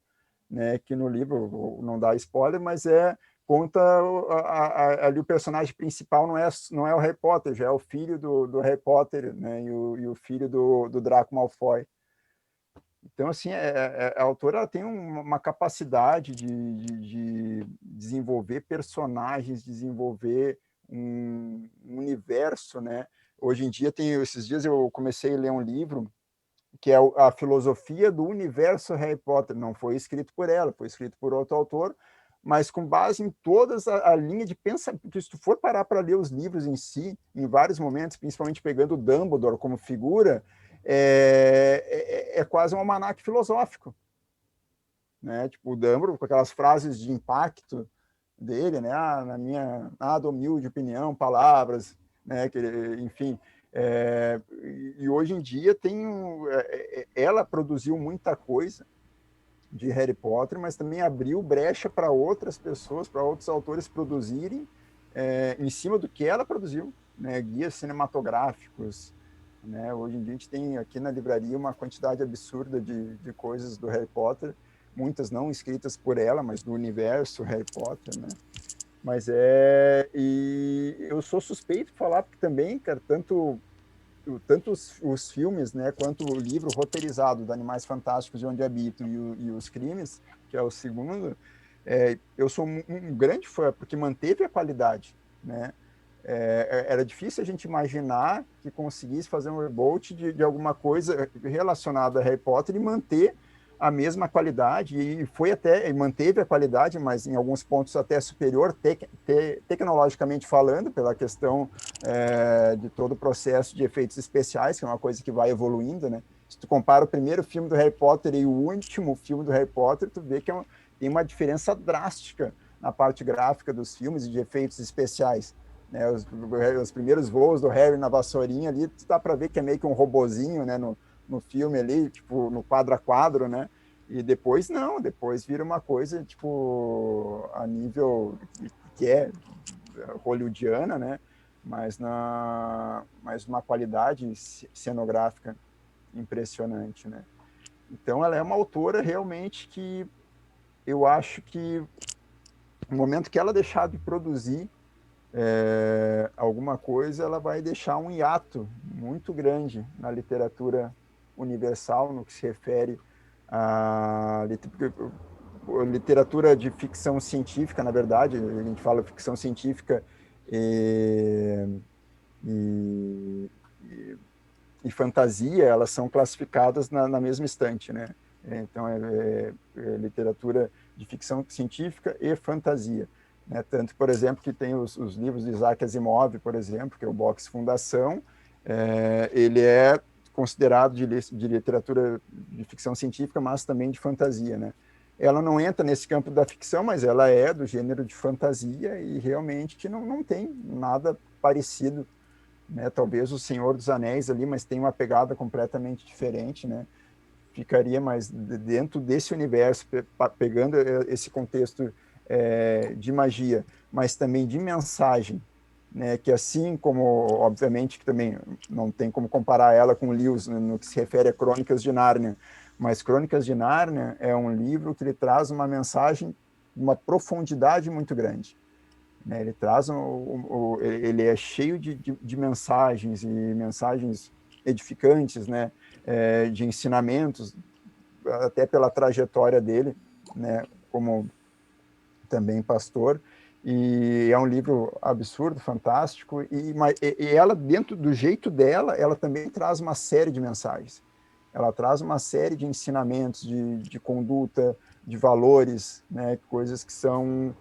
né? Que no livro, não dá spoiler, mas conta ali o personagem principal não é o Harry Potter, já é o filho do Harry Potter, né? E o filho do Draco Malfoy. Então, assim, a autora ela tem uma capacidade de desenvolver personagens, desenvolver um universo, né? Hoje em dia, esses dias eu comecei a ler um livro que é a filosofia do universo Harry Potter. Não foi escrito por ela, foi escrito por outro autor, mas com base em todas a linha de pensamento. Porque se tu for parar para ler os livros em si, em vários momentos, principalmente pegando o Dumbledore como figura, é quase um almanaque filosófico, né? Tipo, o Dumbledore, com aquelas frases de impacto dele, né? Na minha nada humilde opinião, palavras, né? Enfim, e hoje em dia ela produziu muita coisa de Harry Potter, mas também abriu brecha para outras pessoas, para outros autores produzirem em cima do que ela produziu, né? Guias cinematográficos, né? Hoje em dia a gente tem aqui na livraria uma quantidade absurda de coisas do Harry Potter, muitas não escritas por ela, mas do universo Harry Potter, né? Mas e eu sou suspeito de falar, porque também, cara, tanto os filmes, né, quanto o livro roteirizado de Animais Fantásticos de Onde Habitam e os Crimes, que é o segundo, eu sou um grande fã, porque manteve a qualidade, né? Era difícil a gente imaginar que conseguisse fazer um reboot de alguma coisa relacionada a Harry Potter e manter a mesma qualidade, e manteve a qualidade, mas em alguns pontos até superior, tecnologicamente falando, pela questão de todo o processo de efeitos especiais, que é uma coisa que vai evoluindo, né? Se tu compara o primeiro filme do Harry Potter e o último filme do Harry Potter, tu vê que tem uma diferença drástica na parte gráfica dos filmes e de efeitos especiais, né? Os primeiros voos do Harry na vassourinha ali, dá para ver que é meio que um robozinho, né? No filme ali, tipo, no quadro a quadro, né? E depois não, depois vira uma coisa, tipo, a nível que é hollywoodiana, né? Mas uma qualidade cenográfica impressionante, né? Então ela é uma autora realmente que eu acho que no momento que ela deixar de produzir alguma coisa, ela vai deixar um hiato muito grande na literatura universal no que se refere à literatura de ficção científica, na verdade, a gente fala ficção científica e fantasia, elas são classificadas na mesma estante, né? Então, é literatura de ficção científica e fantasia. Né? Tanto, por exemplo, que tem os livros de Isaac Asimov, por exemplo, que é o Box Fundação, ele é considerado de literatura de ficção científica, mas também de fantasia, né? Ela não entra nesse campo da ficção, mas ela é do gênero de fantasia e realmente não tem nada parecido, né? Talvez o Senhor dos Anéis ali, mas tem uma pegada completamente diferente, né? Ficaria mais dentro desse universo, pegando esse contexto de magia, mas também de mensagem, né? Que assim como, obviamente, que também não tem como comparar ela com Lewis no que se refere a Crônicas de Nárnia, mas Crônicas de Nárnia é um livro que ele traz uma mensagem, uma profundidade muito grande. Né? Ele traz ele é cheio de mensagens, e mensagens edificantes, né? De ensinamentos, até pela trajetória dele, né? Como também pastor, e é um livro absurdo, fantástico, e ela, dentro do jeito dela, ela também traz uma série de mensagens. Ela traz uma série de ensinamentos, de conduta, de valores, né? Coisas que são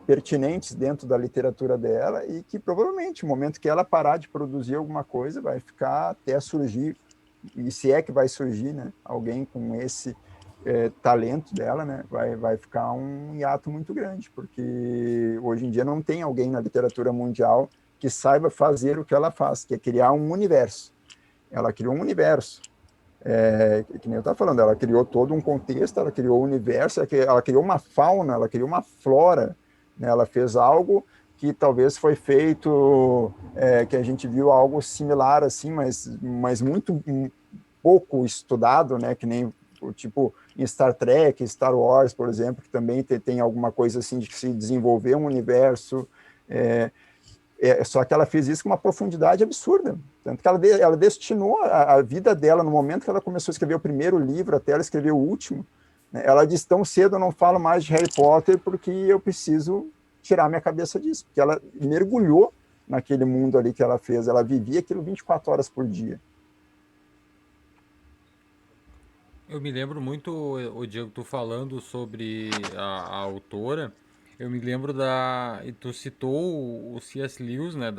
pertinentes dentro da literatura dela e que provavelmente, no momento que ela parar de produzir alguma coisa, vai ficar até surgir, e se é que vai surgir, né? Alguém com esse talento dela, né? Vai ficar um hiato muito grande, porque hoje em dia não tem alguém na literatura mundial que saiba fazer o que ela faz, que é criar um universo. Ela criou um universo, que nem eu estava falando, ela criou todo um contexto, ela criou um universo, ela criou uma fauna, ela criou uma flora, né? Ela fez algo que talvez foi feito, que a gente viu algo similar assim, mas muito pouco estudado, né? Que nem tipo em Star Trek, Star Wars, por exemplo, que também tem alguma coisa assim de se desenvolver um universo, só que ela fez isso com uma profundidade absurda. Tanto que ela destinou a vida dela, no momento que ela começou a escrever o primeiro livro, até ela escrever o último, né? Ela disse, tão cedo eu não falo mais de Harry Potter porque eu preciso tirar minha cabeça disso. Porque ela mergulhou naquele mundo ali que ela fez. Ela vivia aquilo 24 horas por dia. Eu me lembro muito, o Diego, tu falando sobre a autora. Eu me lembro e tu citou o C.S. Lewis, né,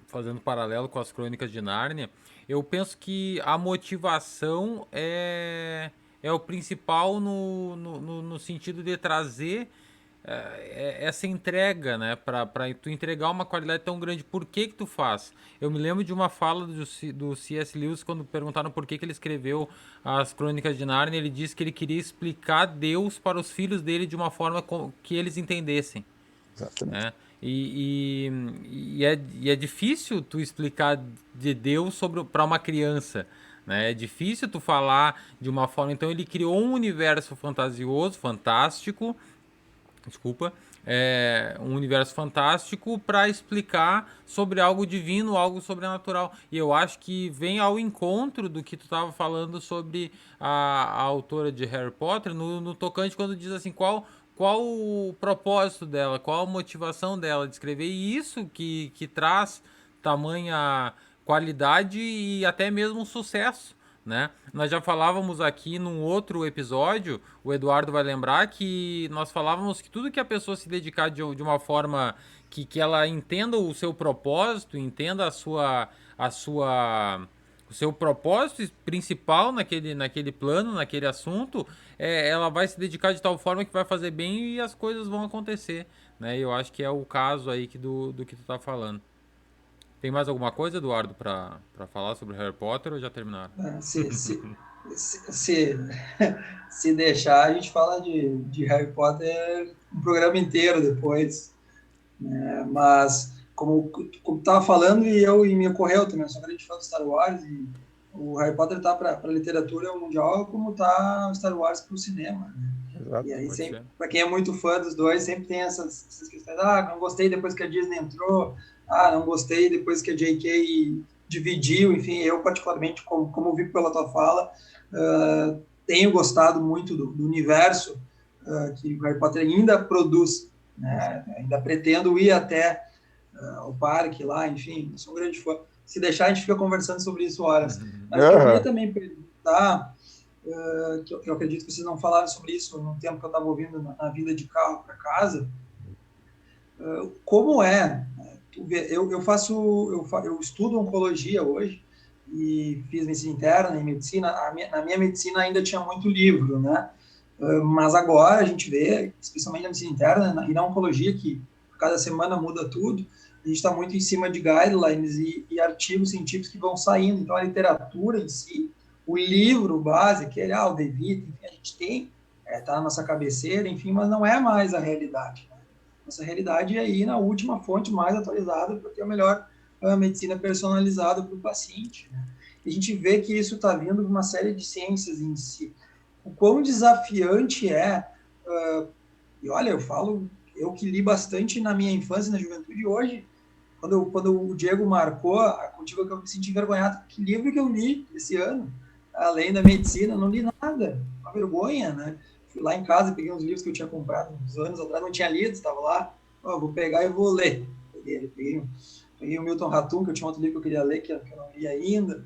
fazendo paralelo com as Crônicas de Nárnia. Eu penso que a motivação é o principal no sentido de trazer essa entrega, né, para tu entregar uma qualidade tão grande. Por que tu faz? Eu me lembro de uma fala do C.S. Lewis quando perguntaram por que ele escreveu as Crônicas de Nárnia. Ele disse que ele queria explicar Deus para os filhos dele de uma forma que eles entendessem. Exatamente. Né? E é difícil tu explicar de Deus para uma criança, né? É difícil tu falar de uma forma. Então ele criou um universo fantasioso, fantástico, desculpa, um universo fantástico para explicar sobre algo divino, algo sobrenatural. E eu acho que vem ao encontro do que tu estava falando sobre a autora de Harry Potter no tocante quando diz assim, qual o propósito dela, qual a motivação dela de escrever, e isso que traz tamanha qualidade e até mesmo sucesso, né? Nós já falávamos aqui num outro episódio, o Eduardo vai lembrar, que nós falávamos que tudo que a pessoa se dedicar de uma forma que ela entenda o seu propósito, entenda o seu propósito principal naquele plano, naquele assunto, ela vai se dedicar de tal forma que vai fazer bem e as coisas vão acontecer, né? E eu acho que é o caso aí do que tu tá falando. Tem mais alguma coisa, Eduardo, para falar sobre Harry Potter ou já terminaram? Se, se deixar, a gente fala de Harry Potter um programa inteiro depois, né? Mas, como estava falando, e me ocorreu também, só que a gente fala de Star Wars, e o Harry Potter tá para a literatura mundial como tá Star Wars para o cinema, né? Exato. E aí, para quem é muito fã dos dois, sempre tem essas questões. Ah, não gostei depois que a Disney entrou. Ah, não gostei depois que a J.K. dividiu, enfim, eu particularmente, como vi pela tua fala, tenho gostado muito do universo que o Harry Potter ainda produz, né? Ainda pretendo ir até o parque lá, enfim, sou um grande fã. Se deixar, a gente fica conversando sobre isso horas. Mas o que eu queria também perguntar, que eu acredito que vocês não falaram sobre isso no tempo que eu estava ouvindo na vinda de carro para casa, como é? Eu estudo oncologia hoje e fiz medicina interna em medicina. Na minha medicina ainda tinha muito livro, né? Mas agora a gente vê, especialmente na medicina interna e na oncologia, que cada semana muda tudo, a gente está muito em cima de guidelines e artigos científicos que vão saindo. Então, a literatura em si, o livro base, aquele, o De Vita, enfim, a gente tem, está na nossa cabeceira, enfim, mas não é mais a realidade, né? Nossa realidade é ir na última fonte mais atualizada para ter a melhor medicina personalizada para o paciente, né? E a gente vê que isso está vindo de uma série de ciências em si. O quão desafiante é, e olha, eu que li bastante na minha infância e na juventude, e hoje, quando o Diego marcou, contigo que eu me senti envergonhado, que livro que eu li esse ano, além da medicina, não li nada, uma vergonha, né? Fui lá em casa, peguei uns livros que eu tinha comprado uns anos atrás, não tinha lido, estava lá, vou pegar e vou ler. Peguei o Milton Ratum, que eu tinha outro livro que eu queria ler, que eu não li ainda.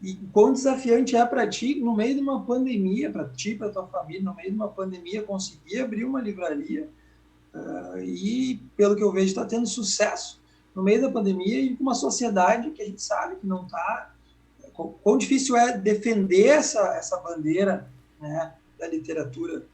E quão desafiante é para ti, no meio de uma pandemia, para ti, para tua família, no meio de uma pandemia, conseguir abrir uma livraria e, pelo que eu vejo, está tendo sucesso no meio da pandemia e com uma sociedade que a gente sabe que não está. Quão difícil é defender essa bandeira, né, da literatura.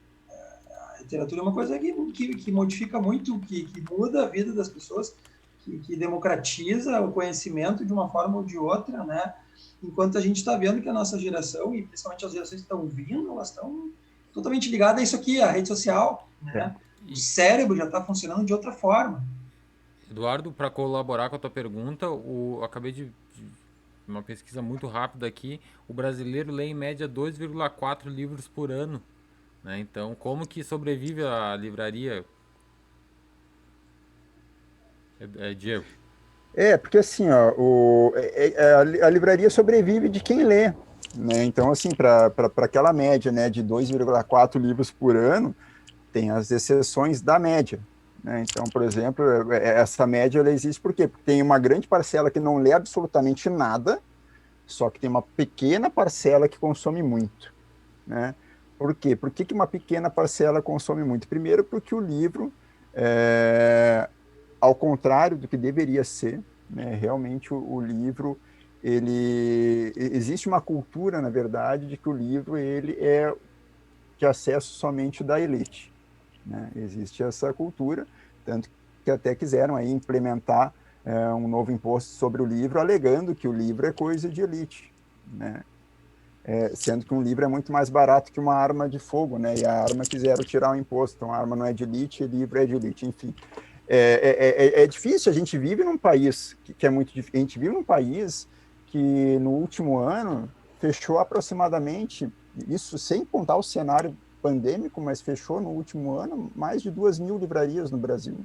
A literatura é uma coisa que modifica muito, que muda a vida das pessoas, que democratiza o conhecimento de uma forma ou de outra, né? Enquanto a gente está vendo que a nossa geração, e principalmente as gerações que estão vindo, elas estão totalmente ligadas a isso aqui, a rede social, né? O cérebro já está funcionando de outra forma. Eduardo, para colaborar com a tua pergunta, eu acabei de uma pesquisa muito rápida aqui, o brasileiro lê em média 2,4 livros por ano, né? Então, como que sobrevive a livraria, Diego? Porque assim, ó, a livraria sobrevive de quem lê, né? Então, assim, para aquela média, né, de 2,4 livros por ano, tem as exceções da média, né? Então, por exemplo, essa média ela existe por quê? Porque tem uma grande parcela que não lê absolutamente nada, só que tem uma pequena parcela que consome muito, né? Por quê? Por que uma pequena parcela consome muito? Primeiro, porque o livro, ao contrário do que deveria ser, né, realmente o livro, existe uma cultura, na verdade, de que o livro ele é de acesso somente da elite, né? Existe essa cultura, tanto que até quiseram aí implementar um novo imposto sobre o livro, alegando que o livro é coisa de elite, né? Sendo que um livro é muito mais barato que uma arma de fogo, né? E a arma quiseram tirar o imposto, então a arma não é de elite, o livro é de elite, enfim. É difícil, a gente vive num país que é muito difícil, a gente vive num país que no último ano fechou aproximadamente, isso sem contar o cenário pandêmico, mas fechou no último ano mais de 2.000 livrarias no Brasil,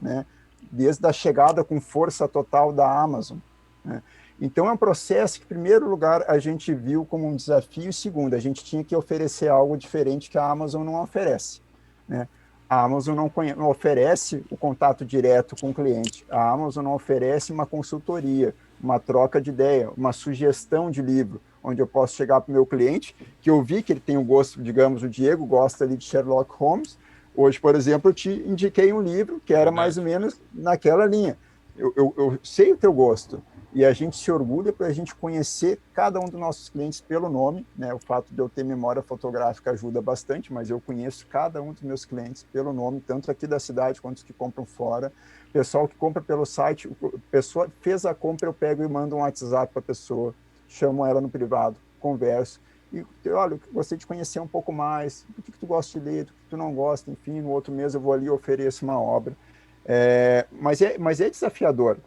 né? Desde a chegada com força total da Amazon, né? Então é um processo que, em primeiro lugar, a gente viu como um desafio, e segundo, a gente tinha que oferecer algo diferente que a Amazon não oferece, né? A Amazon não oferece o contato direto com o cliente, a Amazon não oferece uma consultoria, uma troca de ideia, uma sugestão de livro, onde eu posso chegar para o meu cliente, que eu vi que ele tem o gosto, digamos, o Diego gosta ali de Sherlock Holmes. Hoje, por exemplo, eu te indiquei um livro que era mais ou menos naquela linha. Eu sei o teu gosto, e a gente se orgulha para a gente conhecer cada um dos nossos clientes pelo nome, né? O fato de eu ter memória fotográfica ajuda bastante, mas eu conheço cada um dos meus clientes pelo nome, tanto aqui da cidade quanto os que compram fora. Pessoal que compra pelo site, a pessoa fez a compra, eu pego e mando um WhatsApp para a pessoa, chamo ela no privado, converso, e olha, eu gostaria de conhecer um pouco mais, do que tu gosta de ler, do que tu não gosta, enfim, no outro mês eu vou ali e ofereço uma obra. Mas é desafiador,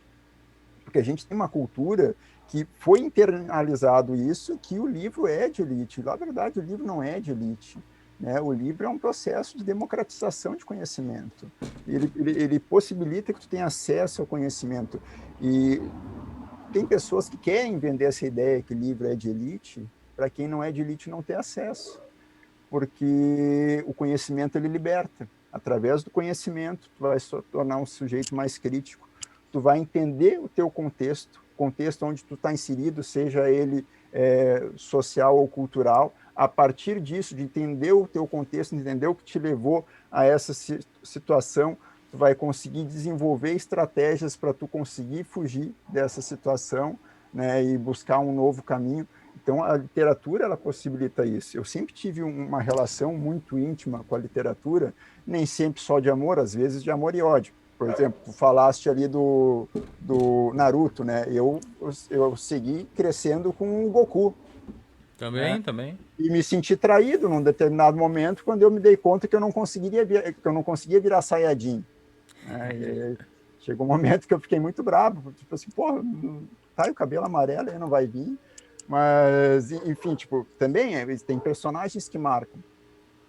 porque a gente tem uma cultura que foi internalizado isso, que o livro é de elite. Na verdade, o livro não é de elite, né? O livro é um processo de democratização de conhecimento. Ele possibilita que tu tenha acesso ao conhecimento. E tem pessoas que querem vender essa ideia que livro é de elite, para quem não é de elite não ter acesso, porque o conhecimento ele liberta. Através do conhecimento, tu vai se tornar um sujeito mais crítico, tu vai entender o teu contexto onde tu está inserido, seja ele social ou cultural. A partir disso, de entender o teu contexto, entender o que te levou a essa situação, tu vai conseguir desenvolver estratégias para tu conseguir fugir dessa situação, né, e buscar um novo caminho. Então, a literatura, ela possibilita isso. Eu sempre tive uma relação muito íntima com a literatura, nem sempre só de amor, às vezes de amor e ódio. Por exemplo, tu falaste ali do Naruto, né? Eu segui crescendo com o Goku. Também, né? também. E me senti traído num determinado momento, quando eu me dei conta que eu não conseguiria virar Saiyajin. Chegou um momento que eu fiquei muito bravo, tipo assim, porra, tá, o cabelo amarelo aí não vai vir. Mas, enfim, tipo, também tem personagens que marcam.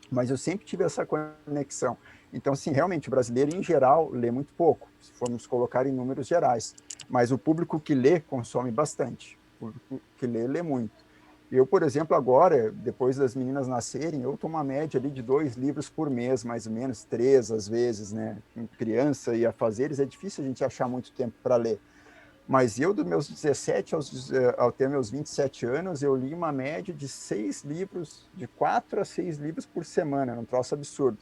Mas eu sempre tive essa conexão. Então, assim, realmente, o brasileiro, em geral, lê muito pouco, se formos colocar em números gerais. Mas o público que lê, consome bastante. O público que lê muito. Eu, por exemplo, agora, depois das meninas nascerem, eu estou uma média ali de 2 livros por mês, mais ou menos, 3 às vezes, né? Com criança e afazeres, é difícil a gente achar muito tempo para ler. Mas eu, dos meus 17 até meus 27 anos, eu li uma média de 6 livros, de 4 a 6 livros por semana, um troço absurdo.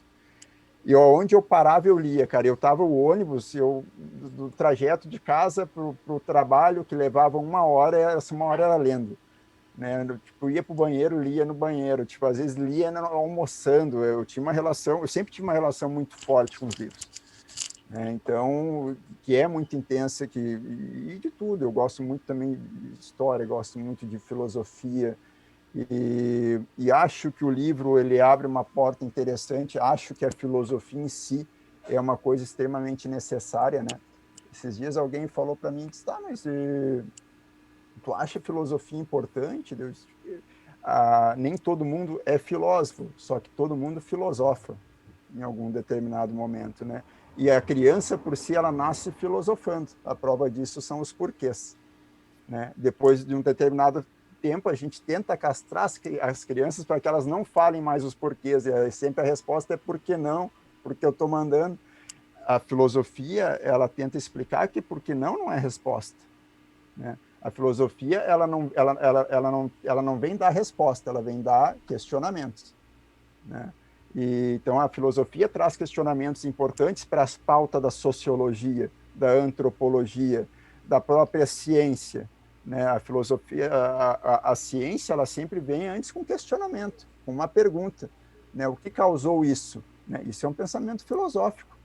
E onde eu parava, eu lia, cara. Eu tava o ônibus, do trajeto de casa para o trabalho, que levava 1 hora, essa 1 hora era lendo. Né? Tipo, ia para o banheiro, lia no banheiro. Tipo, às vezes lia almoçando. Eu sempre tive uma relação muito forte com os livros. Então, que é muito intensa, e de tudo. Eu gosto muito também de história, gosto muito de filosofia, e acho que o livro ele abre uma porta interessante. Acho que a filosofia em si é uma coisa extremamente necessária, né? Esses dias alguém falou para mim, disse, tá, mas tu acha a filosofia importante? Nem todo mundo é filósofo, só que todo mundo filosofa em algum determinado momento, né? E a criança, por si, ela nasce filosofando. A prova disso são os porquês. Né? Depois de um determinado tempo, a gente tenta castrar as crianças para que elas não falem mais os porquês. E sempre a resposta é por que não? Porque eu estou mandando. A filosofia, ela tenta explicar que por que não é resposta. Né? A filosofia, ela não vem dar resposta, ela vem dar questionamentos. Né? Então, a filosofia traz questionamentos importantes para as pautas da sociologia, da antropologia, da própria ciência. Né? A filosofia, a ciência, ela sempre vem antes com questionamento, com uma pergunta. Né? O que causou isso? Né? Isso é um pensamento filosófico.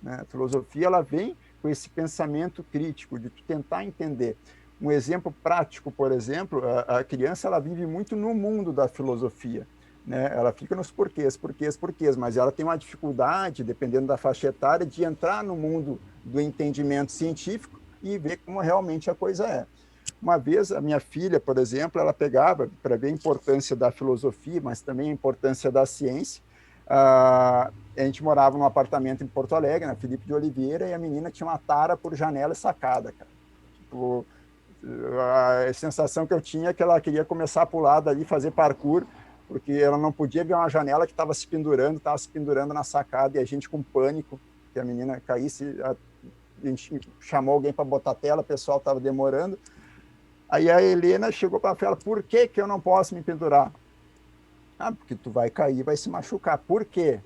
Né? A filosofia, ela vem com esse pensamento crítico, de tentar entender. Um exemplo prático, por exemplo, a criança, ela vive muito no mundo da filosofia. Né? Ela fica nos porquês, mas ela tem uma dificuldade, dependendo da faixa etária, de entrar no mundo do entendimento científico e ver como realmente a coisa é. Uma vez, a minha filha, por exemplo, ela pegava, para ver a importância da filosofia, mas também a importância da ciência, a gente morava num apartamento em Porto Alegre, na Felipe de Oliveira, e a menina tinha uma tara por janela e sacada, cara. Tipo, a sensação que eu tinha é que ela queria começar a pular dali, fazer parkour, porque ela não podia ver uma janela que estava se pendurando na sacada, e a gente com pânico, que a menina caísse, a gente chamou alguém para botar a tela, o pessoal estava demorando. Aí a Helena chegou para ela, por que eu não posso me pendurar? Ah, porque tu vai cair, vai se machucar. Por quê?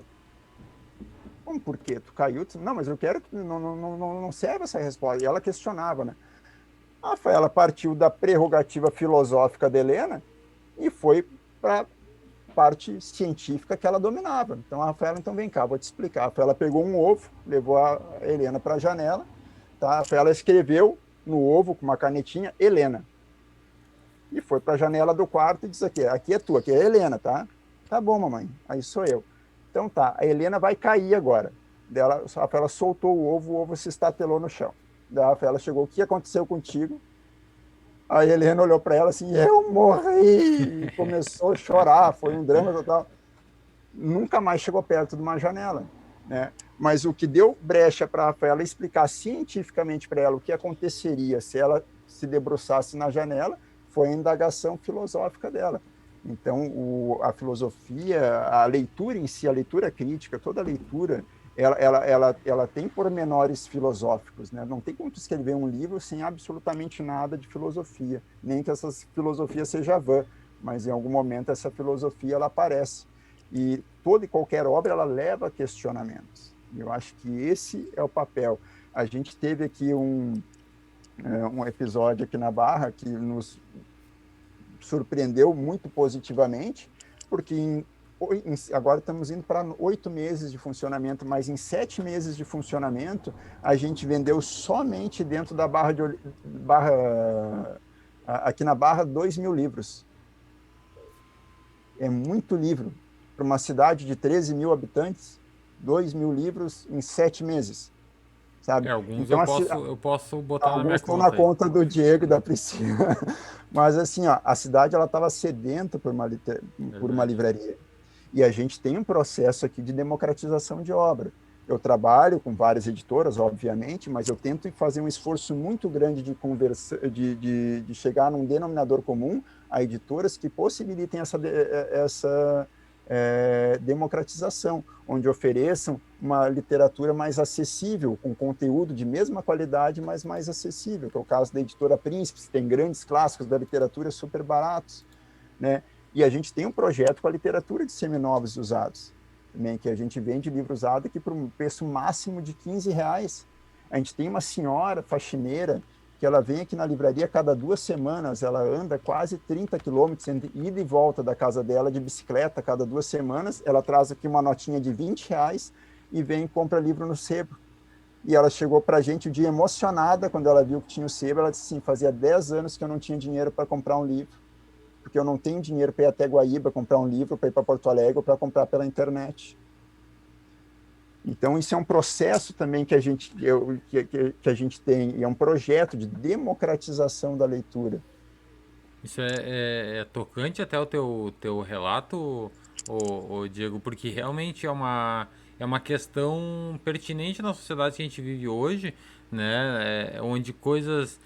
Como por quê? Tu caiu? Não, mas eu quero que não serve essa resposta. E ela questionava, né? A Rafaela partiu da prerrogativa filosófica da Helena e foi para parte científica que ela dominava. Então, a Rafaela, então vem cá, vou te explicar. A Rafaela pegou um ovo, levou a Helena para a janela, tá? A Rafaela escreveu no ovo, com uma canetinha, Helena. E foi para a janela do quarto e disse aqui é tu, aqui é a Helena, tá? Tá bom, mamãe, aí sou eu. Então tá, a Helena vai cair agora. A Rafaela soltou o ovo se estatelou no chão. Daí a Rafaela chegou, o que aconteceu contigo? A Helena olhou para ela assim, eu morri! E começou a chorar, foi um drama total. Nunca mais chegou perto de uma janela. Né? Mas o que deu brecha para a Rafaela explicar cientificamente para ela o que aconteceria se ela se debruçasse na janela foi a indagação filosófica dela. Então, a filosofia, a leitura em si, a leitura crítica, toda a leitura, ela tem pormenores filosóficos, né? Não tem como tu escrever um livro sem absolutamente nada de filosofia, nem que essa filosofia seja vã, mas em algum momento essa filosofia ela aparece. E toda e qualquer obra ela leva a questionamentos. Eu acho que esse é o papel. A gente teve aqui um episódio aqui na Barra que nos surpreendeu muito positivamente, porque agora estamos indo para 8 meses de funcionamento, mas em 7 meses de funcionamento, a gente vendeu somente dentro da aqui na Barra, 2.000 livros. É muito livro. Para uma cidade de 13 mil habitantes, 2.000 livros em 7 meses. Sabe? Alguns então, eu posso botar na minha alguns estão conta. Na conta do Diego e da Priscila. Mas, assim, ó, a cidade estava sedenta por uma livraria. E a gente tem um processo aqui de democratização de obra. Eu trabalho com várias editoras, obviamente, mas eu tento fazer um esforço muito grande de chegar num denominador comum a editoras que possibilitem essa democratização, onde ofereçam uma literatura mais acessível, com conteúdo de mesma qualidade, mas mais acessível, que é o caso da Editora Príncipes, tem grandes clássicos da literatura super baratos, né? E a gente tem um projeto com a literatura de seminovos e usados, também, que a gente vende livro usado aqui por um preço máximo de R$15. A gente tem uma senhora faxineira que ela vem aqui na livraria cada 2 semanas, ela anda quase 30 quilômetros, ida e volta da casa dela de bicicleta cada 2 semanas, ela traz aqui uma notinha de R$20 e vem e compra livro no sebo. E ela chegou para a gente o dia emocionada, quando ela viu que tinha o sebo, ela disse assim, fazia 10 anos que eu não tinha dinheiro para comprar um livro, porque eu não tenho dinheiro para ir até Guaíba comprar um livro, para ir para Porto Alegre ou para comprar pela internet. Então, isso é um processo também que a gente tem, e é um projeto de democratização da leitura. Isso é tocante até o teu relato, Diego, porque realmente é uma questão pertinente na sociedade que a gente vive hoje, né? Onde coisas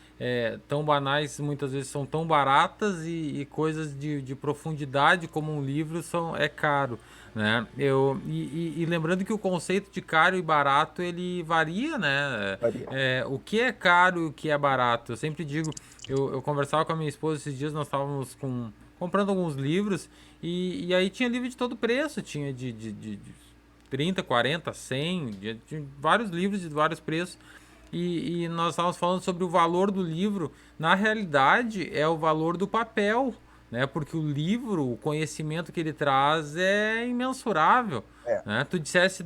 tão banais muitas vezes são tão baratas e coisas de profundidade como um livro é caro. Né? E lembrando que o conceito de caro e barato ele varia, né? O que é caro e o que é barato. Eu sempre digo, eu conversava com a minha esposa esses dias, nós estávamos comprando alguns livros e aí tinha livro de todo preço, tinha de 30, 40, 100, tinha vários livros de vários preços. E nós estávamos falando sobre o valor do livro. Na realidade, é o valor do papel, né? Porque o livro, o conhecimento que ele traz é imensurável. Né? Tu dissesse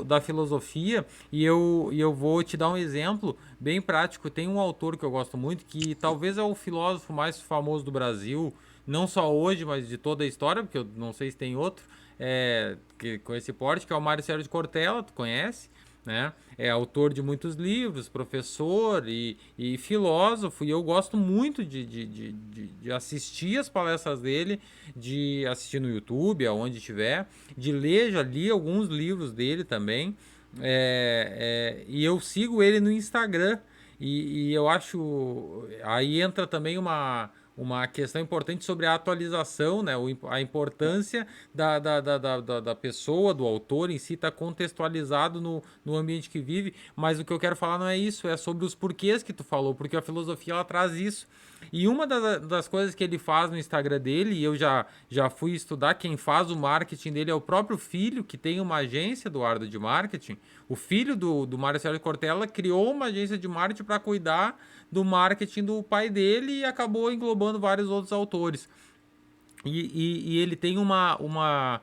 da filosofia e eu vou te dar um exemplo bem prático. Tem um autor que eu gosto muito, que talvez é o filósofo mais famoso do Brasil, não só hoje, mas de toda a história, porque eu não sei se tem outro com esse porte, que é o Mário Sérgio Cortella, tu conhece? Né? É autor de muitos livros, professor e filósofo, e eu gosto muito de assistir as palestras dele, de assistir no YouTube, aonde estiver, de ler, já li alguns livros dele também, e eu sigo ele no Instagram, e eu acho, aí entra também uma questão importante sobre a atualização, né? A importância da pessoa, do autor em si, estar contextualizado no ambiente que vive, mas o que eu quero falar não é isso, é sobre os porquês que tu falou, porque a filosofia ela traz isso. E uma das coisas que ele faz no Instagram dele, e eu já fui estudar, quem faz o marketing dele é o próprio filho, que tem uma agência do Ardo de marketing. O filho do Mário Sérgio Cortella criou uma agência de marketing para cuidar do marketing do pai dele e acabou englobando vários outros autores. E ele tem uma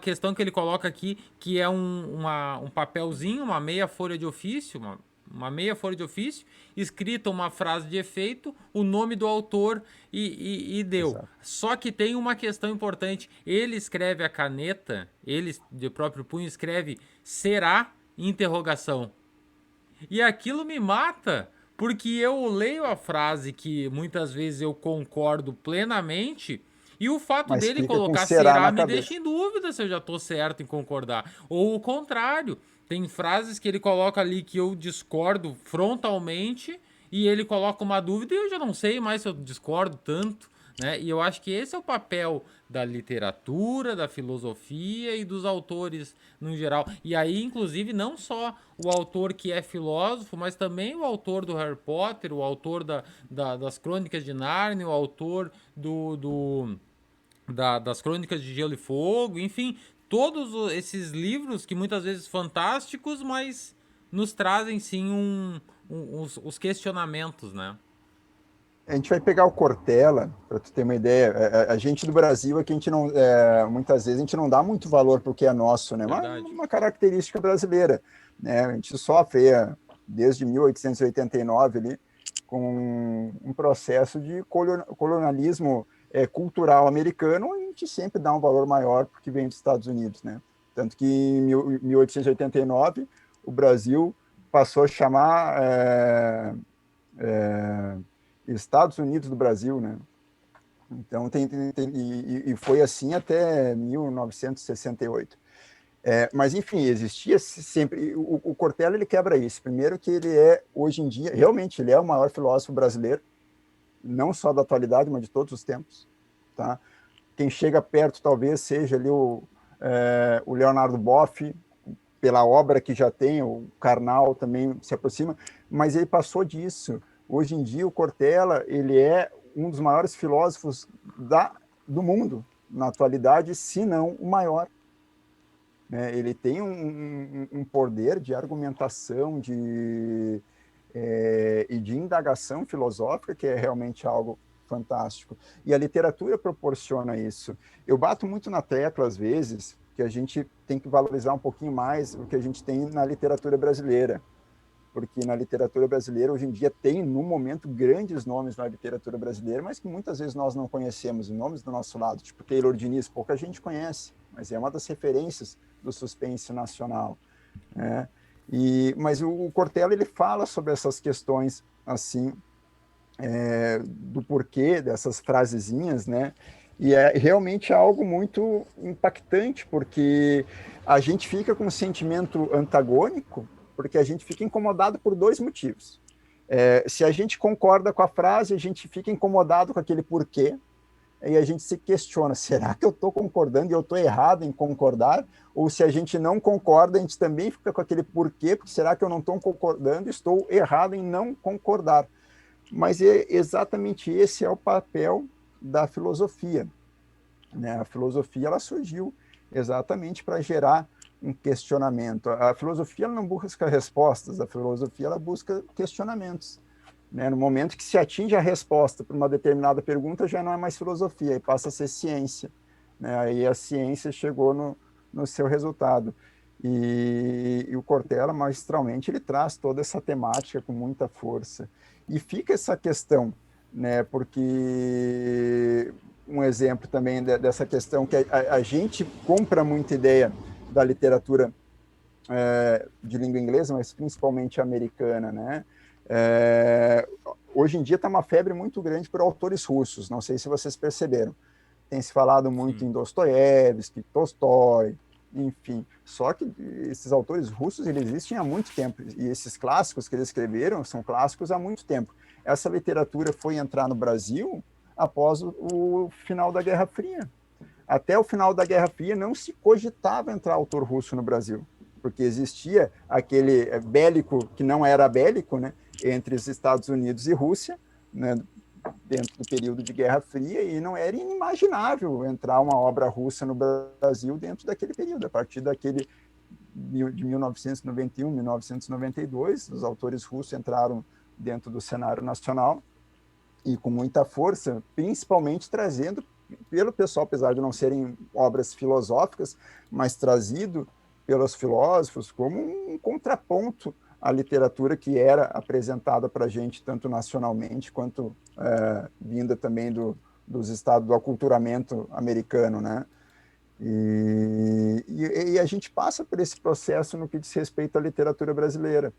questão que ele coloca aqui, que é um papelzinho, uma meia folha de ofício, uma meia folha de ofício, escrita uma frase de efeito, o nome do autor e deu. Exato. Só que tem uma questão importante, ele escreve a caneta, ele de próprio punho escreve será, interrogação. E aquilo me mata, porque eu leio a frase que muitas vezes eu concordo plenamente, e o fato dele colocar será me deixa em dúvida se eu já estou certo em concordar. Ou o contrário. Tem frases que ele coloca ali que eu discordo frontalmente e ele coloca uma dúvida e eu já não sei mais se eu discordo tanto, né? E eu acho que esse é o papel da literatura, da filosofia e dos autores no geral. E aí, inclusive, não só o autor que é filósofo, mas também o autor do Harry Potter, o autor das Crônicas de Nárnia, o autor das Crônicas de Gelo e Fogo, enfim, todos esses livros que muitas vezes fantásticos, mas nos trazem sim os questionamentos, né? A gente vai pegar o Cortella, para tu ter uma ideia. A gente do Brasil aqui, a gente não, muitas vezes a gente não dá muito valor para o que é nosso, né? Verdade. Uma característica brasileira, né? A gente sofre desde 1889 ali com um processo de colonialismo cultural americano. A gente sempre dá um valor maior porque vem dos Estados Unidos, né? Tanto que em 1889 o Brasil passou a chamar Estados Unidos do Brasil, né? Então, e foi assim até 1968. Mas, enfim, existia sempre... O Cortella, ele quebra isso. Primeiro que ele hoje em dia, realmente, ele é o maior filósofo brasileiro, não só da atualidade, mas de todos os tempos. Tá? Quem chega perto, talvez, seja ali o Leonardo Boff, pela obra que já tem, o Karnal também se aproxima, mas ele passou disso. Hoje em dia, o Cortella, ele é um dos maiores filósofos do mundo, na atualidade, se não o maior. Ele tem um poder de argumentação e de indagação filosófica que é realmente algo fantástico. E a literatura proporciona isso. Eu bato muito na tecla, às vezes, que a gente tem que valorizar um pouquinho mais o que a gente tem na literatura brasileira. Porque na literatura brasileira, hoje em dia, tem, no momento, grandes nomes na literatura brasileira, mas que muitas vezes nós não conhecemos, nomes do nosso lado, tipo Taylor Diniz, pouca gente conhece, mas é uma das referências do suspense nacional, né? Mas o Cortella, ele fala sobre essas questões, assim, do porquê dessas frasezinhas, né? E é realmente algo muito impactante, porque a gente fica com um sentimento antagônico, porque a gente fica incomodado por dois motivos. Se a gente concorda com a frase, a gente fica incomodado com aquele porquê, e a gente se questiona, será que eu estou concordando e eu estou errado em concordar? Ou se a gente não concorda, a gente também fica com aquele porquê, porque será que eu não estou concordando e estou errado em não concordar? Mas exatamente esse é o papel da filosofia, né? A filosofia, ela surgiu exatamente para gerar um questionamento. A filosofia, ela não busca respostas, a filosofia, ela busca questionamentos, né? No momento que se atinge a resposta para uma determinada pergunta, já não é mais filosofia, aí passa a ser ciência, né? Aí a ciência chegou no seu resultado. E o Cortella, magistralmente, ele traz toda essa temática com muita força. E fica essa questão, né? Porque um exemplo também dessa questão que a gente compra muita ideia da literatura de língua inglesa, mas principalmente americana, né? Hoje em dia está uma febre muito grande por autores russos, não sei se vocês perceberam. Tem se falado muito em Dostoiévski, Tolstói, enfim. Só que esses autores russos, eles existem há muito tempo, e esses clássicos que eles escreveram são clássicos há muito tempo. Essa literatura foi entrar no Brasil após o final da Guerra Fria. Até o final da Guerra Fria não se cogitava entrar autor russo no Brasil, porque existia aquele bélico que não era bélico, né, entre os Estados Unidos e Rússia, né, dentro do período de Guerra Fria, e não era inimaginável entrar uma obra russa no Brasil dentro daquele período. A partir de 1991, 1992, os autores russos entraram dentro do cenário nacional e com muita força, principalmente trazendo pelo pessoal, apesar de não serem obras filosóficas, mas trazido pelos filósofos como um contraponto à literatura que era apresentada para a gente, tanto nacionalmente quanto vinda também dos estados, do aculturamento americano, né? E a gente passa por esse processo no que diz respeito à literatura brasileira.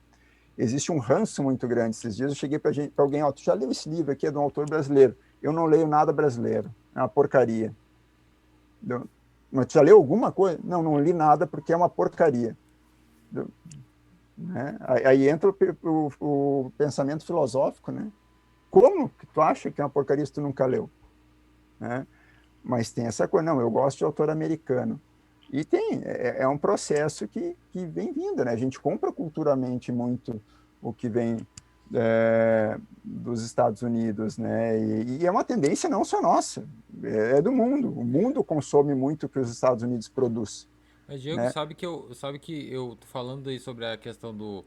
Existe um ranço muito grande. Esses dias eu cheguei para alguém, tu já leu esse livro aqui, é de um autor brasileiro? Eu não leio nada brasileiro, é uma porcaria. Mas tu já leu alguma coisa? Não li nada porque é uma porcaria. Né? Aí entra o pensamento filosófico, né? Como que tu acha que é uma porcaria se tu nunca leu? Né? Mas tem essa coisa, não, eu gosto de autor americano. E é um processo que vem vindo, né? A gente compra culturalmente muito o que vem dos Estados Unidos, né? E é uma tendência não só nossa, é do mundo. O mundo consome muito o que os Estados Unidos produz. Mas, Diego, Né? sabe que eu tô falando aí sobre a questão do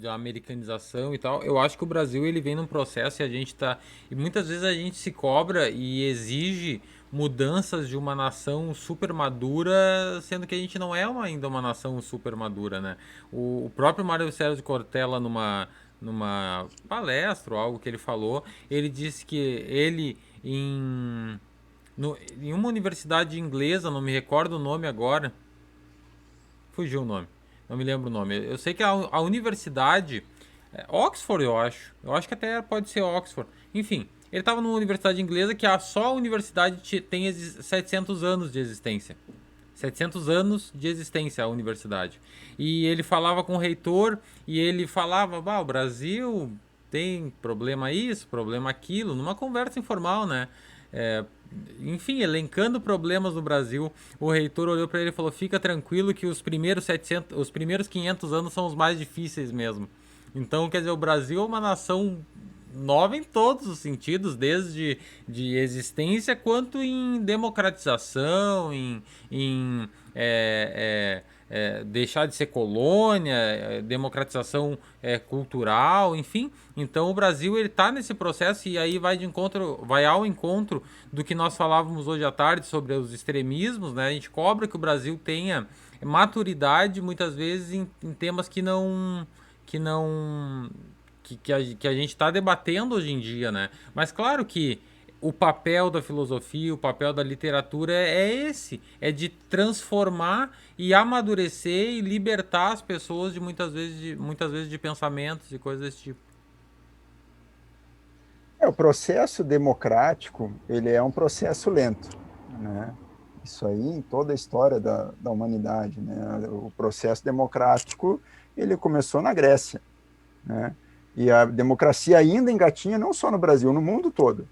da americanização e tal. Eu acho que o Brasil ele vem num processo e a gente tá. E muitas vezes a gente se cobra e exige mudanças de uma nação super madura, sendo que a gente não é ainda uma nação super madura, né? O próprio Mário Sérgio de Cortella, numa palestra ou algo que ele falou, ele disse que ele em uma universidade inglesa, não me recordo o nome agora, fugiu o nome, não me lembro o nome. Eu sei que a universidade, Oxford, eu acho que até pode ser Oxford. Enfim, ele estava numa universidade inglesa que só a universidade tem 700 anos de existência. 700 anos de existência a universidade. E ele falava com o reitor e ele falava, o Brasil tem problema isso, problema aquilo, numa conversa informal, né? É, enfim, elencando problemas no Brasil, o reitor olhou para ele e falou: fica tranquilo que os primeiros 500 anos são os mais difíceis mesmo. Então, quer dizer, o Brasil é uma nação nova em todos os sentidos, desde de existência quanto em democratização, em deixar de ser colônia, democratização cultural, enfim. Então o Brasil ele está nesse processo e aí vai ao encontro do que nós falávamos hoje à tarde sobre os extremismos, né? A gente cobra que o Brasil tenha maturidade muitas vezes em temas que não que a gente está debatendo hoje em dia, né? Mas claro que o papel da filosofia, o papel da literatura é de transformar e amadurecer e libertar as pessoas de muitas vezes de pensamentos e coisas desse tipo. O processo democrático, ele é um processo lento, né? Isso aí em toda a história da humanidade, né? O processo democrático, ele começou na Grécia, né? E a democracia ainda engatinha não só no Brasil, no mundo todo,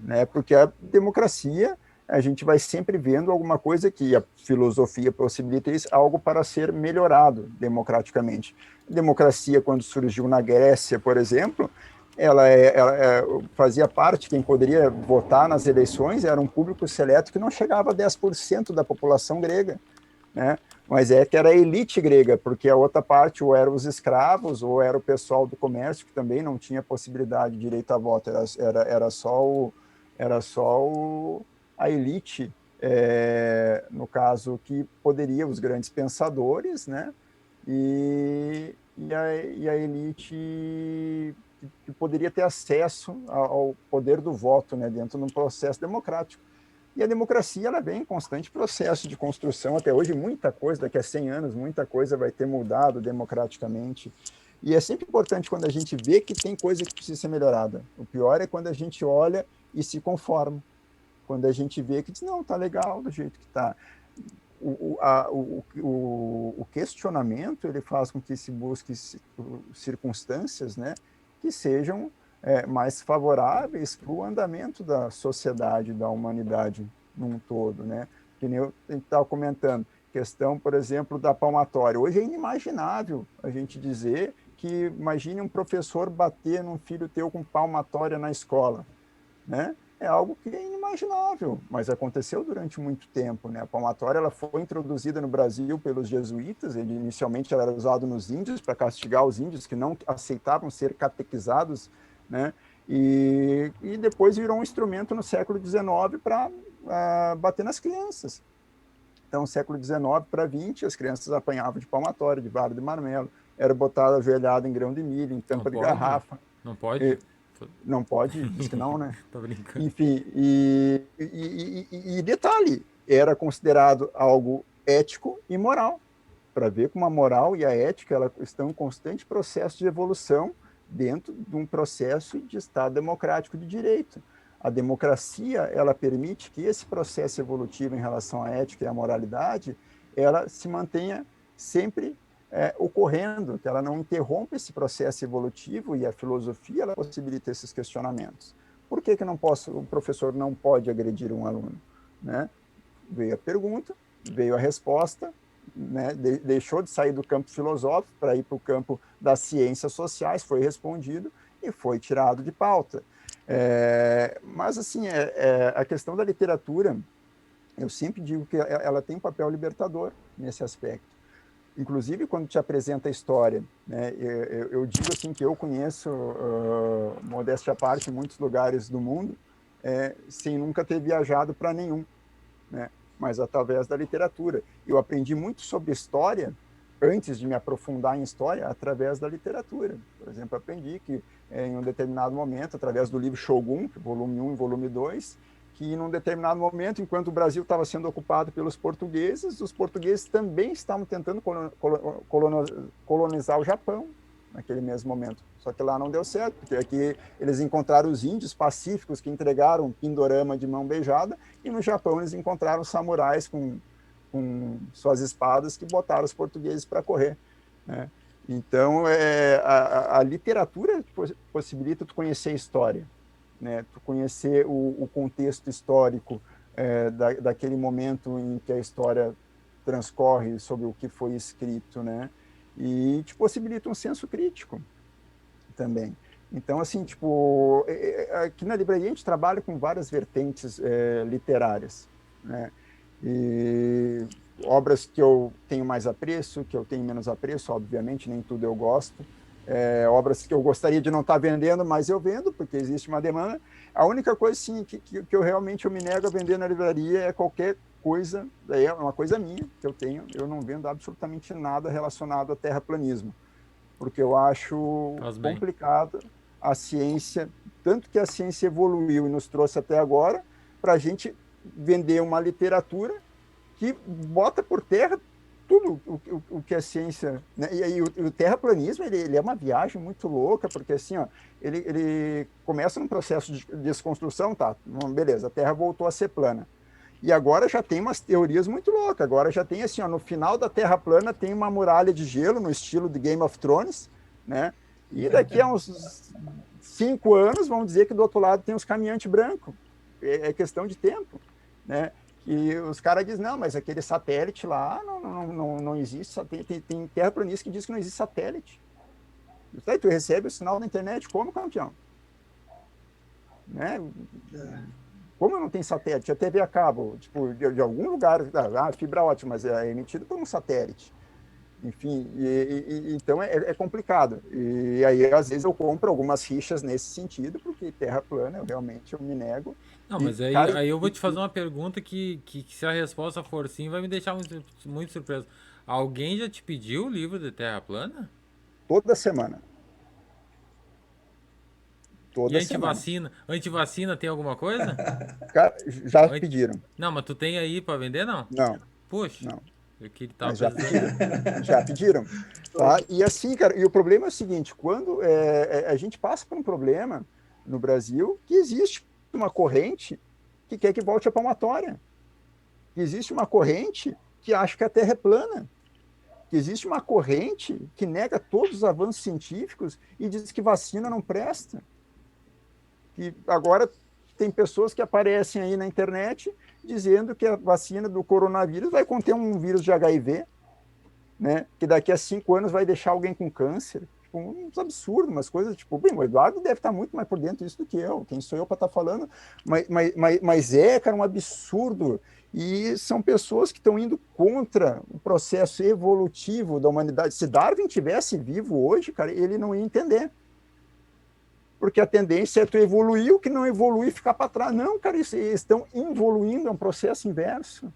né? Porque a democracia, a gente vai sempre vendo alguma coisa que a filosofia possibilita isso, algo para ser melhorado democraticamente. A democracia, quando surgiu na Grécia, por exemplo, ela fazia parte, quem poderia votar nas eleições era um público seleto que não chegava a 10% da população grega, né? Mas que era a elite grega, porque a outra parte ou eram os escravos, ou era o pessoal do comércio, que também não tinha possibilidade de direito a voto, era só a elite, no caso, que poderia, os grandes pensadores, né? E a elite que poderia ter acesso ao poder do voto, né, dentro de um processo democrático. E a democracia ela vem em constante processo de construção. Até hoje, muita coisa, daqui a 100 anos, muita coisa vai ter mudado democraticamente. E é sempre importante quando a gente vê que tem coisa que precisa ser melhorada. O pior é quando a gente olha e se conforma. Quando a gente vê que diz, não, tá legal do jeito que tá. O questionamento ele faz com que se busque circunstâncias, né, que sejam mais favoráveis para o andamento da sociedade, da humanidade num todo, né? Que nem eu estava comentando, questão, por exemplo, da palmatória. Hoje é inimaginável a gente dizer que, imagine um professor bater num filho teu com palmatória na escola, né? É algo que é inimaginável, mas aconteceu durante muito tempo, né? A palmatória ela foi introduzida no Brasil pelos jesuítas, inicialmente ela era usada nos índios para castigar os índios que não aceitavam ser catequizados, né? E depois virou um instrumento no século XIX para bater nas crianças. Então, século XIX para XX, as crianças apanhavam de palmatória, de vara de marmelo, era botada ajoelhada em grão de milho, em tampa de garrafa. Não pode? Não pode? Diz que não, né? Tô brincando. Enfim, e detalhe, era considerado algo ético e moral, para ver como a moral e a ética ela estão em constante processo de evolução dentro de um processo de Estado democrático de direito. A democracia, ela permite que esse processo evolutivo em relação à ética e à moralidade, ela se mantenha sempre ocorrendo, que ela não interrompe esse processo evolutivo, e a filosofia ela possibilita esses questionamentos. Por que o professor não pode agredir um aluno? Né? Veio a pergunta, veio a resposta, né? Deixou de sair do campo filosófico para ir para o campo das ciências sociais, foi respondido e foi tirado de pauta. Mas, assim, a questão da literatura, eu sempre digo que ela tem um papel libertador nesse aspecto. Inclusive, quando te apresenta a história, né, eu digo assim que eu conheço, modéstia à parte, muitos lugares do mundo, sem nunca ter viajado para nenhum, né, mas através da literatura. Eu aprendi muito sobre história, antes de me aprofundar em história, através da literatura. Por exemplo, aprendi que, em um determinado momento, através do livro Shogun, volume 1 e volume 2, que num determinado momento, enquanto o Brasil estava sendo ocupado pelos portugueses, os portugueses também estavam tentando colonizar o Japão naquele mesmo momento. Só que lá não deu certo, porque aqui eles encontraram os índios pacíficos que entregaram pindorama de mão beijada, e no Japão eles encontraram samurais com suas espadas que botaram os portugueses para correr, né? Então, a literatura possibilita tu conhecer a história, né? Tu conhecer o contexto histórico daquele momento em que a história transcorre, sobre o que foi escrito, né? E te possibilita um senso crítico também. Então, assim, tipo, aqui na livraria a gente trabalha com várias vertentes literárias, né? E obras que eu tenho mais apreço, que eu tenho menos apreço, obviamente, nem tudo eu gosto. Obras que eu gostaria de não estar vendendo, mas eu vendo, porque existe uma demanda. A única coisa, sim, que eu realmente me nego a vender na livraria é qualquer coisa, é uma coisa minha que eu tenho, eu não vendo absolutamente nada relacionado a terraplanismo, porque eu acho complicado a ciência, tanto que a ciência evoluiu e nos trouxe até agora, para a gente vender uma literatura que bota por terra tudo o que a ciência, né? E aí o terraplanismo ele é uma viagem muito louca, porque assim, ó, ele começa num processo de desconstrução, tá? Beleza, a Terra voltou a ser plana. E agora já tem umas teorias muito loucas. Agora já tem assim, ó, no final da Terra plana tem uma muralha de gelo no estilo de Game of Thrones, né? E daqui a uns 5 anos vão dizer que do outro lado tem os caminhantes brancos. É questão de tempo, né? E os caras dizem, não, mas aquele satélite lá não existe, tem terraplanista que diz que não existe satélite. Aí tu recebe o sinal da internet como, campeão? Né? Como não tem satélite? A TV a cabo, tipo, de algum lugar, fibra ótica, mas é emitido por um satélite. Enfim, então é complicado. E aí, às vezes, eu compro algumas rixas nesse sentido, porque terra plana, eu me nego. Não, mas aí, cara, aí eu vou te fazer uma pergunta que se a resposta for sim, vai me deixar muito, muito surpreso. Alguém já te pediu o livro de Terra Plana? toda semana. E Toda semana. antivacina? Antivacina tem alguma coisa? Cara, já Anti... pediram. Não, mas tu tem aí pra vender, não? Não, Poxa, não. eu que tava Mas já pensando. pediram. Já pediram. Tá? E assim, cara, e o problema é o seguinte, quando a gente passa por um problema no Brasil, que existe uma corrente que quer que volte a palmatória. Que existe uma corrente que acha que a Terra é plana. Que existe uma corrente que nega todos os avanços científicos e diz que vacina não presta. Que agora tem pessoas que aparecem aí na internet dizendo que a vacina do coronavírus vai conter um vírus de HIV, né? Que daqui a 5 anos vai deixar alguém com câncer. Tipo, uns absurdos, umas coisas, tipo, bem, o Eduardo deve estar muito mais por dentro disso do que eu. Quem sou eu para estar falando? Mas cara, um absurdo. E são pessoas que estão indo contra o processo evolutivo da humanidade. Se Darwin tivesse vivo hoje, cara, ele não ia entender. Porque a tendência é tu evoluir, o que não evolui ficar para trás. Não, cara, eles estão evoluindo, é um processo inverso.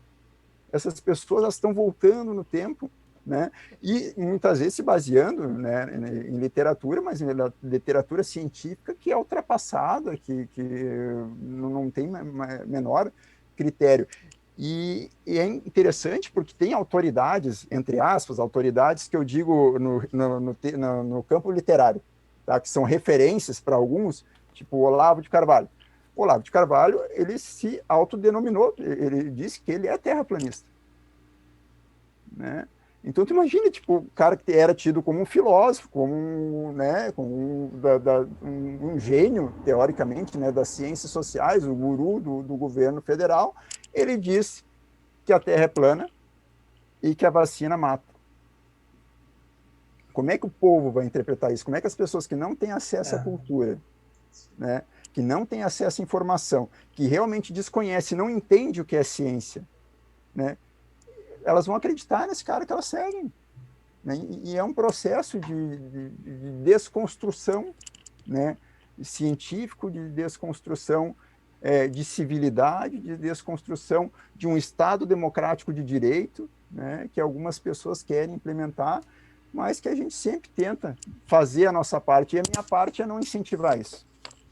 Essas pessoas estão voltando no tempo, né? E muitas vezes se baseando, né, em literatura, mas em literatura científica que é ultrapassada, que não tem menor critério. E é interessante porque tem autoridades, entre aspas, autoridades que eu digo no campo literário, tá? Que são referências para alguns, tipo Olavo de Carvalho. Olavo de Carvalho, ele se autodenominou, ele disse que ele é terraplanista, né? Então, tu imagina, tipo, o cara que era tido como um filósofo, como, né, como um gênio, teoricamente, né, das ciências sociais, o guru do governo federal, ele diz que a Terra é plana e que a vacina mata. Como é que o povo vai interpretar isso? Como é que as pessoas que não têm acesso à cultura, né, que não têm acesso à informação, que realmente desconhecem, não entendem o que é ciência, né, elas vão acreditar nesse cara que elas seguem? Né? E é um processo de desconstrução, né, científico, de desconstrução de civilidade, de desconstrução de um Estado democrático de direito, né, que algumas pessoas querem implementar, mas que a gente sempre tenta fazer a nossa parte, e a minha parte é não incentivar isso.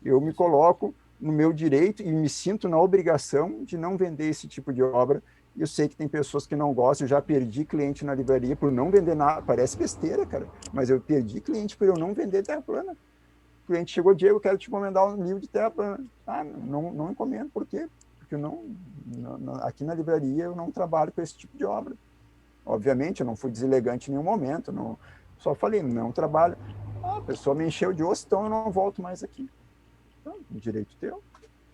Eu me coloco no meu direito e me sinto na obrigação de não vender esse tipo de obra. Eu sei que tem pessoas que não gostam, eu já perdi cliente na livraria por não vender nada, parece besteira, cara, mas eu perdi cliente por eu não vender terra plana. O cliente chegou, Diego, eu quero te encomendar um livro de terra plana. Ah, não encomendo, por quê? Porque aqui na livraria eu não trabalho com esse tipo de obra. Obviamente, eu não fui deselegante em nenhum momento, não, só falei, não trabalho. Ah, a pessoa me encheu de osso, então eu não volto mais aqui. Então, direito teu.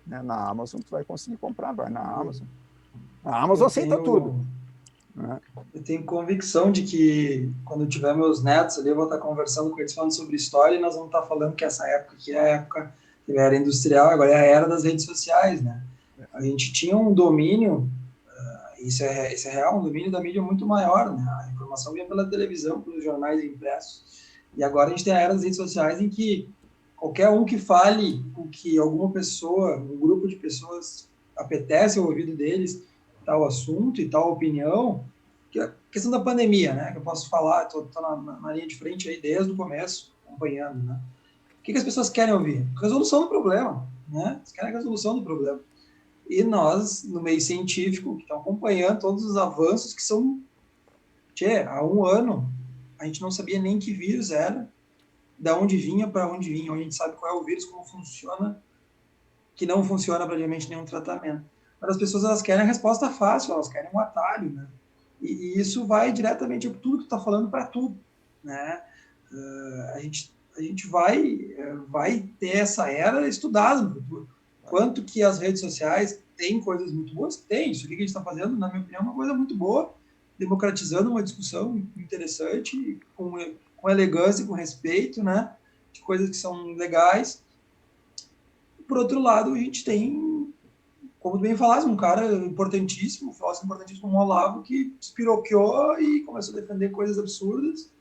Né? Na Amazon tu vai conseguir comprar, vai na Amazon. A Amazon aceita tudo. Né? Eu tenho convicção de que quando eu tiver meus netos ali, eu vou estar conversando com eles falando sobre história e nós vamos estar falando que essa época aqui é a época que era industrial, agora é a era das redes sociais, né? A gente tinha um domínio, isso é real, um domínio da mídia muito maior, né? A informação vinha pela televisão, pelos jornais impressos. E agora a gente tem a era das redes sociais em que qualquer um que fale o que alguma pessoa, um grupo de pessoas apetece ao ouvido deles, tal assunto e tal opinião, que é a questão da pandemia, né, que eu posso falar, estou na linha de frente aí desde o começo, acompanhando, né, o que as pessoas querem ouvir? Resolução do problema, né, eles querem a resolução do problema, e nós, no meio científico, que estão acompanhando todos os avanços que são, há um ano, a gente não sabia nem que vírus era, da onde vinha, para onde vinha, onde a gente sabe qual é o vírus, como funciona, que não funciona praticamente nenhum tratamento. Mas as pessoas, elas querem a resposta fácil, elas querem um atalho, né? E isso vai diretamente a tudo que tu está falando para tudo, né? A gente vai ter essa era estudada no futuro. Quanto que as redes sociais têm coisas muito boas? Tem. Isso que a gente está fazendo, na minha opinião, é uma coisa muito boa, democratizando uma discussão interessante, com elegância, com respeito, né? De coisas que são legais. Por outro lado, a gente tem, como tu bem falaste, um cara importantíssimo, um filósofo importantíssimo como o Olavo, que espiroqueou e começou a defender coisas absurdas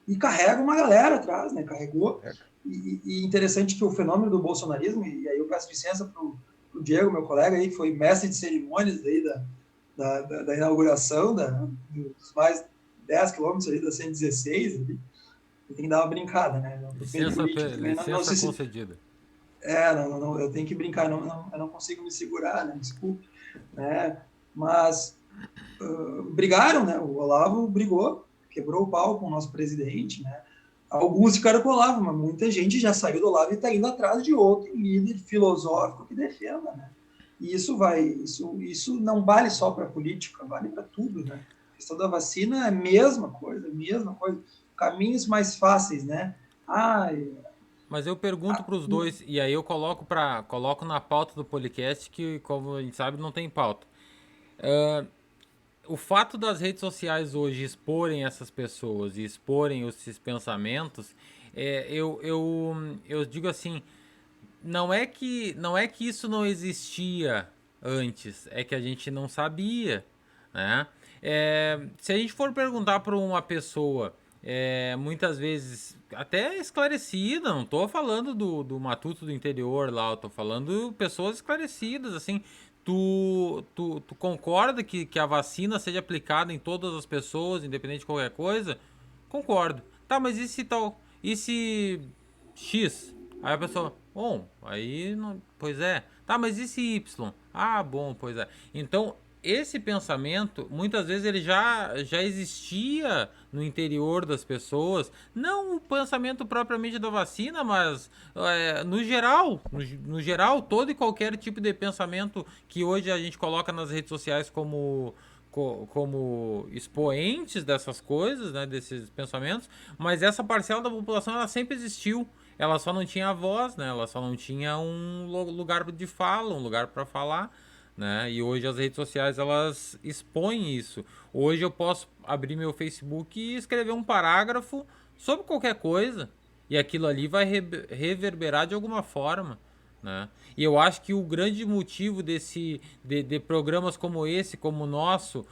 e carrega uma galera atrás, né? Carregou. E interessante que o fenômeno do bolsonarismo, e aí eu peço licença para o Diego, meu colega, aí, que foi mestre de cerimônias aí da inauguração dos mais 10 quilômetros ali da 116, ali. Tem que dar uma brincada, né? Licença concedida. Não, eu tenho que brincar, eu não consigo me segurar, né? Desculpe, né? Mas brigaram, né? O Olavo brigou, quebrou o pau com o nosso presidente, né? Alguns ficaram com o Olavo, mas muita gente já saiu do Olavo e está indo atrás de outro líder filosófico que defenda, né? E isso não vale só para a política, vale para tudo, né? A questão da vacina é a mesma coisa. Caminhos mais fáceis, né? Mas eu pergunto para os dois, e aí eu coloco na pauta do podcast, que, como a gente sabe, não tem pauta. O fato das redes sociais hoje exporem essas pessoas e exporem esses pensamentos, eu digo assim, não é que isso não existia antes, é que a gente não sabia, né? Se a gente for perguntar para uma pessoa, muitas vezes até esclarecida, não tô falando do matuto do interior lá, eu tô falando pessoas esclarecidas, assim, tu concorda que a vacina seja aplicada em todas as pessoas, independente de qualquer coisa? Concordo. Tá, mas e se tal, e se X? Aí a pessoa, bom, aí não, pois é. Tá, mas e se Y? Ah, bom, pois é. Então, esse pensamento, muitas vezes ele já existia no interior das pessoas, não o pensamento propriamente da vacina, mas no geral, todo e qualquer tipo de pensamento que hoje a gente coloca nas redes sociais como como expoentes dessas coisas, né, desses pensamentos, mas essa parcela da população ela sempre existiu. Ela só não tinha voz, né? Ela só não tinha um lugar de fala, um lugar para falar, né? E hoje as redes sociais elas expõem isso. Hoje eu posso abrir meu Facebook e escrever um parágrafo sobre qualquer coisa e aquilo ali vai reverberar de alguma forma, né? E eu acho que o grande motivo de programas como esse, como o nosso,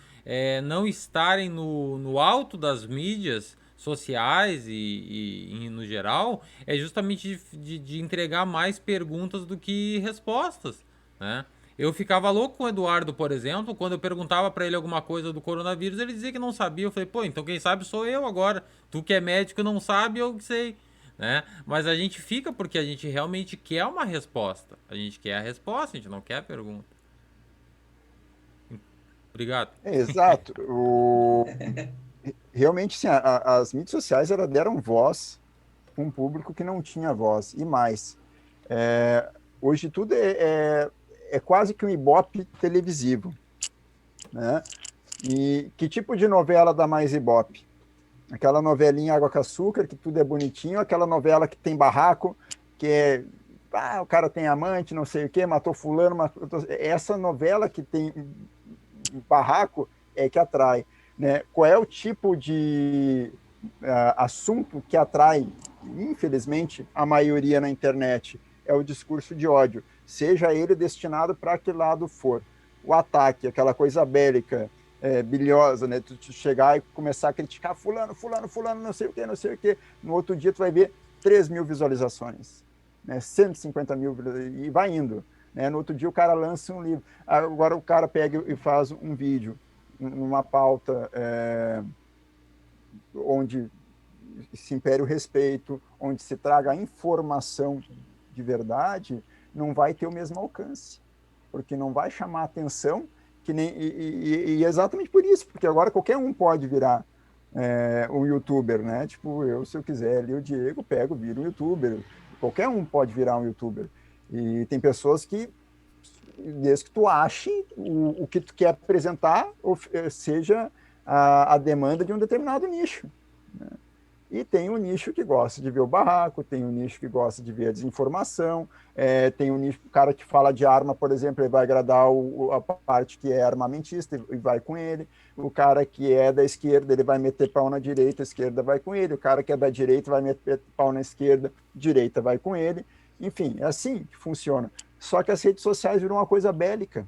não estarem no alto das mídias sociais e no geral, é justamente de entregar mais perguntas do que respostas, né? Eu ficava louco com o Eduardo, por exemplo, quando eu perguntava para ele alguma coisa do coronavírus, ele dizia que não sabia. Eu falei, pô, então quem sabe sou eu agora. Tu que é médico não sabe, eu que sei, né? Mas a gente fica porque a gente realmente quer uma resposta. A gente quer a resposta, a gente não quer a pergunta. Obrigado. Exato. Realmente, sim, as mídias sociais elas deram voz para um público que não tinha voz. E mais, hoje tudo é quase que um ibope televisivo, né? E que tipo de novela dá mais ibope? Aquela novelinha Água com Açúcar, que tudo é bonitinho, aquela novela que tem barraco, o cara tem amante, não sei o quê, matou fulano, essa novela que tem barraco é que atrai, né? Qual é o tipo de assunto que atrai, infelizmente, a maioria na internet? É o discurso de ódio, seja ele destinado para que lado for. O ataque, aquela coisa bélica, bilhosa, né? Tu chegar e começar a criticar fulano, não sei o quê, não sei o quê. No outro dia tu vai ver 3 mil visualizações, né? 150 mil, e vai indo. Né? No outro dia o cara lança um livro. Agora o cara pega e faz um vídeo, uma pauta onde se impere o respeito, onde se traga a informação de verdade, não vai ter o mesmo alcance, porque não vai chamar atenção, que nem, e exatamente por isso, porque agora qualquer um pode virar um youtuber, né? Tipo, se eu quiser ali, o Diego, pego, viro um youtuber. Qualquer um pode virar um youtuber. E tem pessoas que, desde que tu ache o que tu quer apresentar, seja a demanda de um determinado nicho, né? E tem um nicho que gosta de ver o barraco, tem um nicho que gosta de ver a desinformação, tem um nicho, o cara que fala de arma, por exemplo, ele vai agradar a parte que é armamentista e vai com ele. O cara que é da esquerda, ele vai meter pau na direita, a esquerda vai com ele. O cara que é da direita vai meter pau na esquerda, direita vai com ele. Enfim, é assim que funciona. Só que as redes sociais viram uma coisa bélica,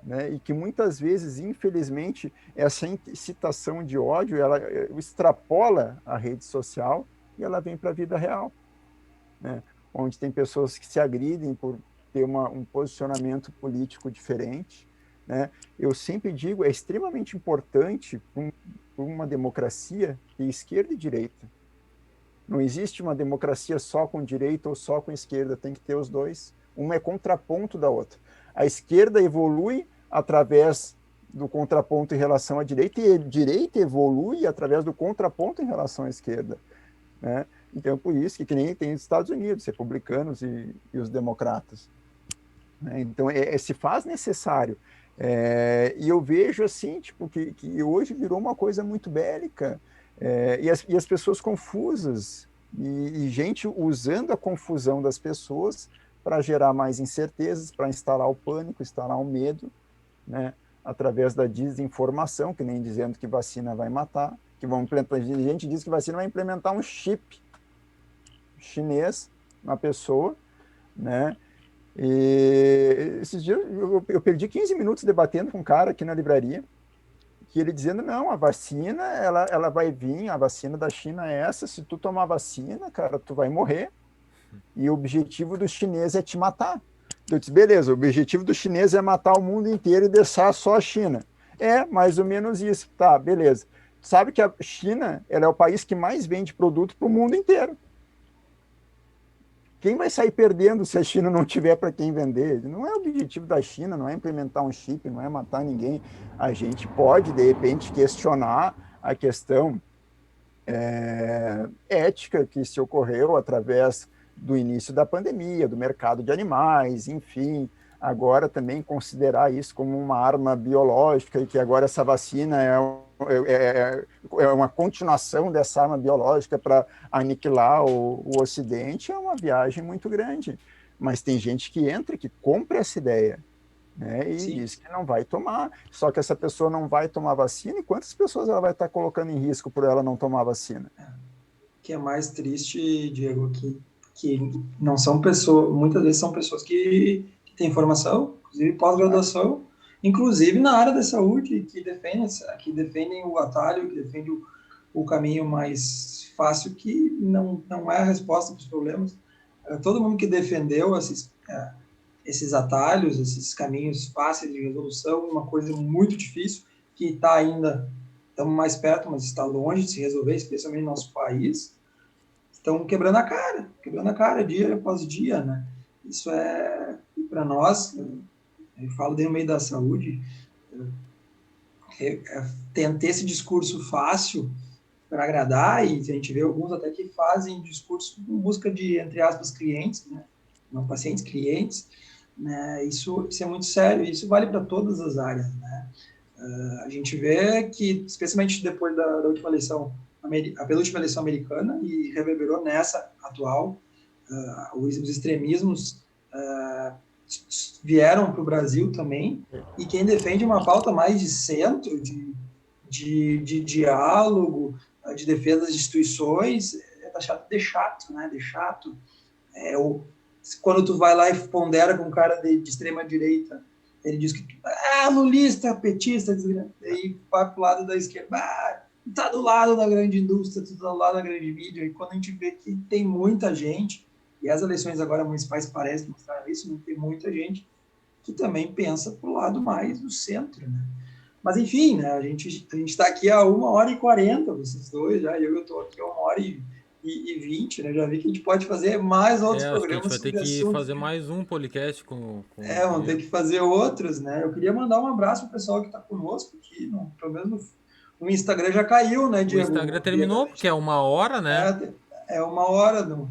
né? E que muitas vezes, infelizmente, essa incitação de ódio, ela extrapola a rede social e ela vem para a vida real, né? Onde tem pessoas que se agridem por ter um posicionamento político diferente, né? Eu sempre digo, é extremamente importante para uma democracia ter esquerda e direita. Não existe uma democracia só com direita ou só com esquerda, tem que ter os dois. Uma é contraponto da outra. A esquerda evolui através do contraponto em relação à direita e a direita evolui através do contraponto em relação à esquerda, né? Então, por isso que nem tem nos Estados Unidos, republicanos e os democratas, né? Então, se faz necessário. E eu vejo assim, tipo, que hoje virou uma coisa muito bélica, e as pessoas confusas, e gente usando a confusão das pessoas para gerar mais incertezas, para instalar o pânico, instalar o medo, né? Através da desinformação, que nem dizendo que vacina vai matar, que vão implementar, gente diz que vacina vai implementar um chip chinês na pessoa, né? E esses dias eu perdi 15 minutos debatendo com um cara aqui na livraria, que ele dizendo, não, a vacina, ela vai vir, a vacina da China é essa, se tu tomar vacina, cara, tu vai morrer, e o objetivo dos chineses é te matar. Eu disse, beleza, o objetivo dos chineses é matar o mundo inteiro e deixar só a China. É, mais ou menos isso. Tá, beleza. Sabe que a China, ela é o país que mais vende produto para o mundo inteiro. Quem vai sair perdendo se a China não tiver para quem vender? Não é o objetivo da China, não é implementar um chip, não é matar ninguém. A gente pode, de repente, questionar a questão ética que se ocorreu através do início da pandemia, do mercado de animais, enfim, agora também considerar isso como uma arma biológica e que agora essa vacina é uma continuação dessa arma biológica para aniquilar o Ocidente, é uma viagem muito grande. Mas tem gente que entra, que compra essa ideia, né, e Sim. diz que não vai tomar. Só que essa pessoa não vai tomar vacina, e quantas pessoas ela vai estar colocando em risco por ela não tomar vacina? O que é mais triste, Diego, que não são pessoas, muitas vezes são pessoas que têm formação, inclusive pós-graduação, inclusive na área da saúde, que defendem o atalho, que defendem o caminho mais fácil, que não é a resposta para os problemas. Todo mundo que defendeu esses atalhos, esses caminhos fáceis de resolução, uma coisa muito difícil, que está ainda, estamos mais perto, mas está longe de se resolver, especialmente no nosso país, estão quebrando a cara dia após dia, né? Isso para nós, eu falo dentro do meio da saúde, ter esse discurso fácil para agradar, e a gente vê alguns até que fazem discurso em busca de, entre aspas, clientes, né? Não pacientes, clientes, né? Isso é muito sério, isso vale para todas as áreas, né? A gente vê que, especialmente depois da última eleição, a penúltima eleição americana, e reverberou nessa atual, os extremismos vieram para o Brasil também, e quem defende uma pauta mais de centro, de diálogo, de defesa das instituições, é taxado de chato, né? De chato. Quando tu vai lá e pondera com um cara de extrema direita, ele diz que lulista, petista, aí vai pro lado da esquerda, tá do lado da grande indústria, tá do lado da grande mídia, e quando a gente vê que tem muita gente, e as eleições agora municipais parecem mostrar isso, não tem muita gente que também pensa pro lado mais do centro, né? Mas enfim, né, a gente está aqui a 1h40, vocês dois já, eu estou aqui a 1h20, né? Já vi que a gente pode fazer mais outros Acho que a gente programas vai ter sobre que assuntos. fazer mais um podcast com o Vamos ter Diego. que fazer outros, né? Eu queria mandar um abraço para o pessoal que está conosco aqui, pelo menos no Instagram já caiu, né, O Diego? Instagram terminou, porque é 1 hora, né? É 1 hora,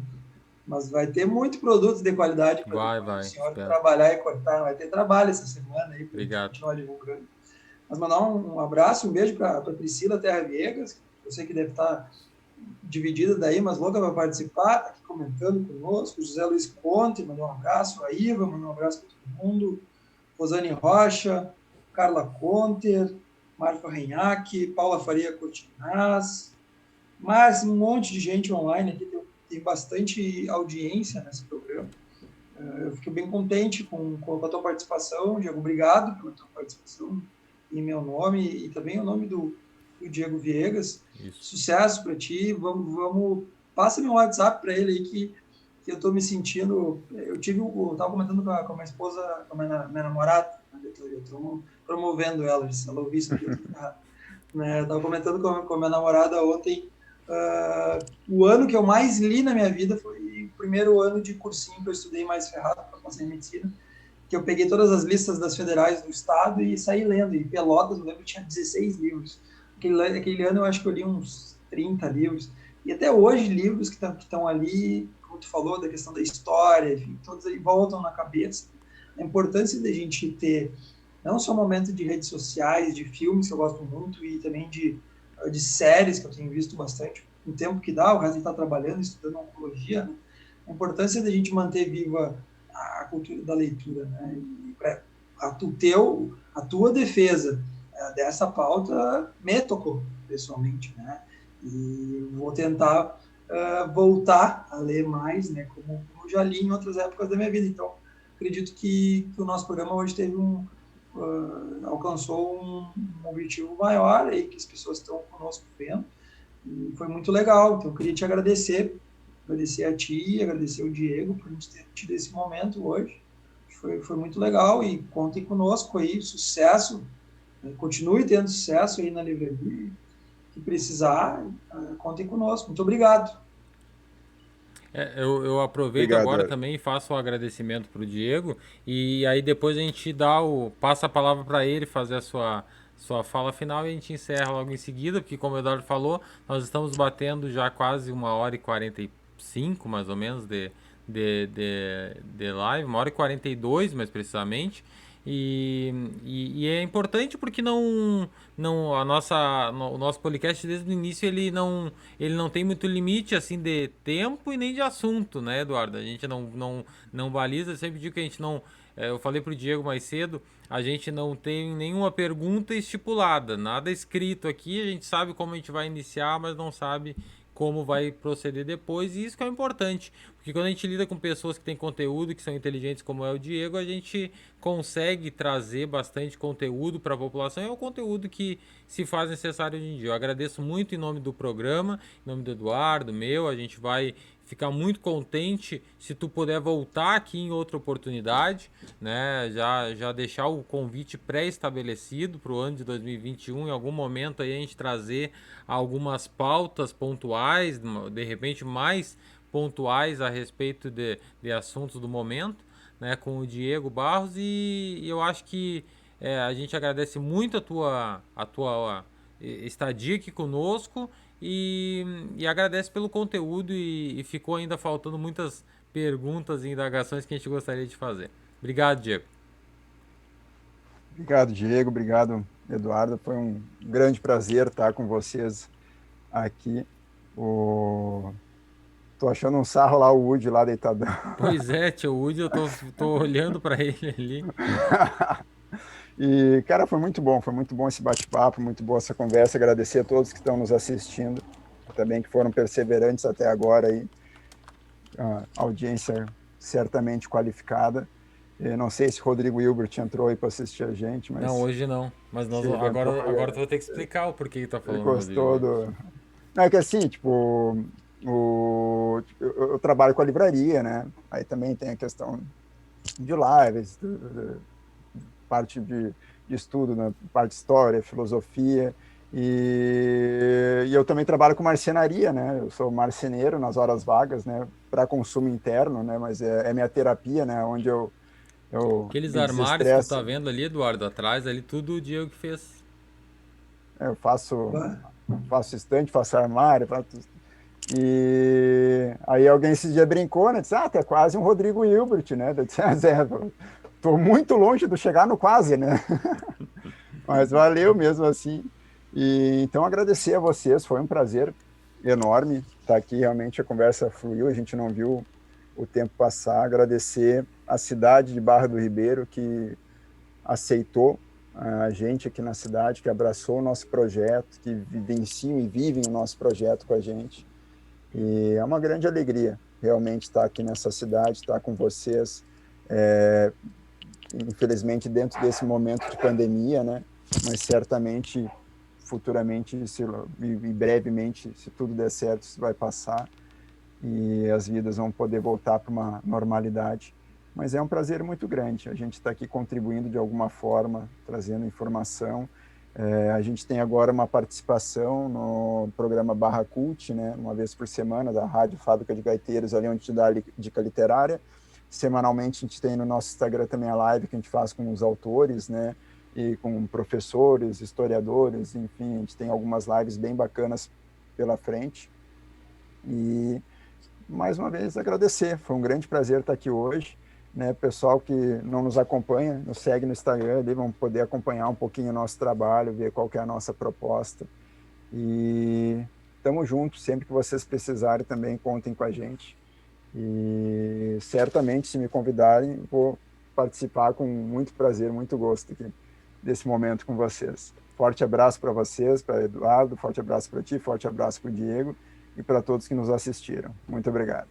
mas vai ter muito produto de qualidade para depois o Vai, senhor espero. trabalhar e cortar. Vai ter trabalho essa semana aí para a gente Obrigado. continuar divulgando. Mas mandar um abraço, um beijo para Priscila Terra Viegas, eu sei que deve estar dividida daí, mas louca para participar, está aqui comentando conosco. O José Luiz Conte mandou um abraço, a Iva mandou um abraço para todo mundo, Rosane Rocha, Carla Conter, Marco Renhac, Paula Faria Cortinaz, mais um monte de gente online aqui, tem bastante audiência nesse programa. Eu fico bem contente com a tua participação, Diego, obrigado pela tua participação em meu nome e também o nome do Diego Viegas. Isso. Sucesso para ti, passa meu WhatsApp para ele aí que eu estou me sentindo, eu estava comentando com a minha esposa, com a minha namorada, eu estou promovendo ela, se ela ouvir isso aqui, eu estava comentando com a minha namorada ontem, o ano que eu mais li na minha vida foi o primeiro ano de cursinho que eu estudei mais ferrado para passar em medicina, que eu peguei todas as listas das federais do estado e saí lendo, e Pelotas, eu lembro que tinha 16 livros. Aquele ano eu acho que eu li uns 30 livros, e até hoje livros que estão ali, como tu falou, da questão da história, enfim, todos aí voltam na cabeça. A importância da gente ter não só momento de redes sociais, de filmes que eu gosto muito, e também de séries que eu tenho visto bastante, o tempo que dá, o resto está trabalhando, estudando oncologia, né? A importância da gente manter viva a cultura da leitura, né? E a tua defesa dessa pauta me tocou pessoalmente, né? E vou tentar voltar a ler mais, né? Como já li em outras épocas da minha vida. Então, acredito que o nosso programa hoje teve alcançou um objetivo maior aí que as pessoas estão conosco vendo, e foi muito legal. Então, eu queria te agradecer a ti, agradecer o Diego por a gente ter tido esse momento hoje. Foi muito legal, e contem conosco aí, sucesso, continue tendo sucesso aí na livraria, que precisar, contem conosco. Muito obrigado. Eu aproveito Obrigado, agora Hélio. também e faço o agradecimento para o Diego, e aí depois a gente passa a palavra para ele fazer a sua fala final, e a gente encerra logo em seguida, porque como o Eduardo falou, nós estamos batendo já quase 1h45 mais ou menos de live, 1h42 mais precisamente. E é importante porque o nosso podcast desde o início ele não tem muito limite assim de tempo e nem de assunto, né, Eduardo? A gente não baliza, eu sempre digo que a gente não. Eu falei pro Diego mais cedo, a gente não tem nenhuma pergunta estipulada, nada escrito aqui, a gente sabe como a gente vai iniciar, mas não sabe como vai proceder depois, e isso que é importante, porque quando a gente lida com pessoas que têm conteúdo, que são inteligentes como é o Diego, a gente consegue trazer bastante conteúdo para a população, é o conteúdo que se faz necessário hoje em dia. Eu agradeço muito em nome do programa, em nome do Eduardo, meu, a gente vai ficar muito contente se tu puder voltar aqui em outra oportunidade, né? Já deixar o convite pré-estabelecido para o ano de 2021, em algum momento aí a gente trazer algumas pautas pontuais, de repente mais pontuais a respeito de assuntos do momento, né, com o Diego Barros, e eu acho que a gente agradece muito a tua estadia aqui conosco e agradece pelo conteúdo e ficou ainda faltando muitas perguntas e indagações que a gente gostaria de fazer. Obrigado, Diego. Obrigado, Diego. Obrigado, Eduardo. Foi um grande prazer estar com vocês aqui. Tô achando um sarro lá, o Woody lá deitadão. Pois é, tio Woody, eu tô olhando para ele ali. E, cara, foi muito bom esse bate-papo, muito boa essa conversa. Agradecer a todos que estão nos assistindo, também que foram perseverantes até agora aí. A audiência certamente qualificada. Eu não sei se Rodrigo Hilbert entrou aí para assistir a gente, Não, mas hoje não. Mas se ele agora tu vai ter que explicar o porquê que tá ele falando, Rodrigo. gostou do. Não, é que assim, tipo, eu trabalho com a livraria, né? Aí também tem a questão de lives, parte de estudo, né? Parte de história, filosofia. E eu também trabalho com marcenaria, né? Eu sou marceneiro nas horas vagas, né? Para consumo interno, né? Mas é minha terapia, né? Onde eu Aqueles me armários que tu tá desestresso. vendo ali, Eduardo, atrás, ali tudo o Diego que fez. Eu faço, Bah, faço estante, faço armário, faço. E aí alguém esse dia brincou, né? Disse, tu é quase um Rodrigo Hilbert, né? Eu disse, Zé, tô muito longe de chegar no quase, né? Mas valeu mesmo assim. E então agradecer a vocês, foi um prazer enorme estar aqui. Realmente a conversa fluiu, a gente não viu o tempo passar. Agradecer a cidade de Barra do Ribeiro que aceitou a gente aqui na cidade, que abraçou o nosso projeto, que vivenciam e vivem o nosso projeto com a gente. E é uma grande alegria realmente estar aqui nessa cidade, estar com vocês. Infelizmente dentro desse momento de pandemia, né? Mas certamente futuramente e brevemente, se tudo der certo, isso vai passar e as vidas vão poder voltar para uma normalidade. Mas é um prazer muito grande. A gente está aqui contribuindo de alguma forma, trazendo informação. A gente tem agora uma participação no programa Barra Cult, né, uma vez por semana, da Rádio Fábrica de Gaiteiros, ali onde a gente dá dica literária. Semanalmente a gente tem no nosso Instagram também a live que a gente faz com os autores, né, e com professores, historiadores, enfim, a gente tem algumas lives bem bacanas pela frente. E mais uma vez agradecer, foi um grande prazer estar aqui hoje, né? Pessoal que não nos acompanha, nos segue no Instagram, ali vão poder acompanhar um pouquinho o nosso trabalho, ver qual que é a nossa proposta. E estamos juntos, sempre que vocês precisarem também contem com a gente. E certamente, se me convidarem, vou participar com muito prazer, muito gosto aqui desse momento com vocês. Forte abraço para vocês, para Eduardo, forte abraço para ti, forte abraço para o Diego e para todos que nos assistiram. Muito obrigado.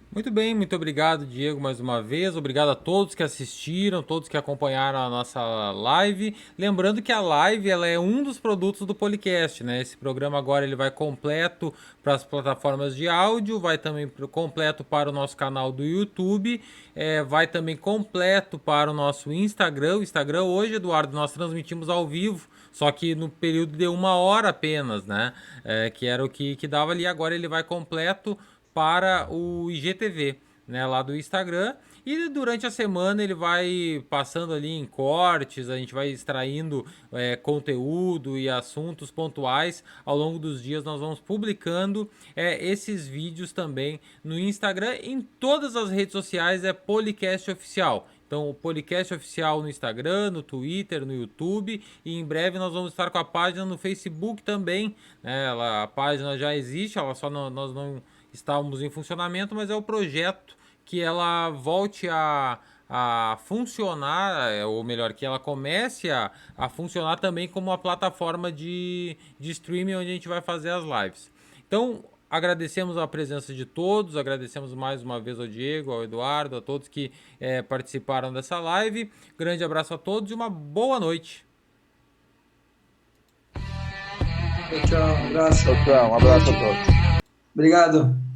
Muito bem, muito obrigado, Diego, mais uma vez. Obrigado a todos que assistiram, todos que acompanharam a nossa live. Lembrando que a live ela é um dos produtos do Policast, né? Esse programa agora ele vai completo para as plataformas de áudio, vai também completo para o nosso canal do YouTube, vai também completo para o nosso Instagram. O Instagram hoje, Eduardo, nós transmitimos ao vivo, só que no período de 1 hora apenas, né? Que era o que dava ali. Agora ele vai completo para o IGTV. né, lá do Instagram. E durante a semana ele vai passando ali em cortes, a gente vai extraindo conteúdo e assuntos pontuais. Ao longo dos dias nós vamos publicando esses vídeos também no Instagram. Em todas as redes sociais é Policast Oficial. Então, o Policast Oficial no Instagram, no Twitter, no YouTube, e em breve nós vamos estar com a página no Facebook também, né? A página já existe, nós não estávamos em funcionamento, mas é o projeto que ela volte a funcionar, ou melhor, que ela comece a funcionar também como uma plataforma de streaming onde a gente vai fazer as lives. Então, agradecemos a presença de todos, agradecemos mais uma vez ao Diego, ao Eduardo, a todos que participaram dessa live. Grande abraço a todos e uma boa noite. Tchau, um abraço. Tchau, um abraço a todos. Obrigado.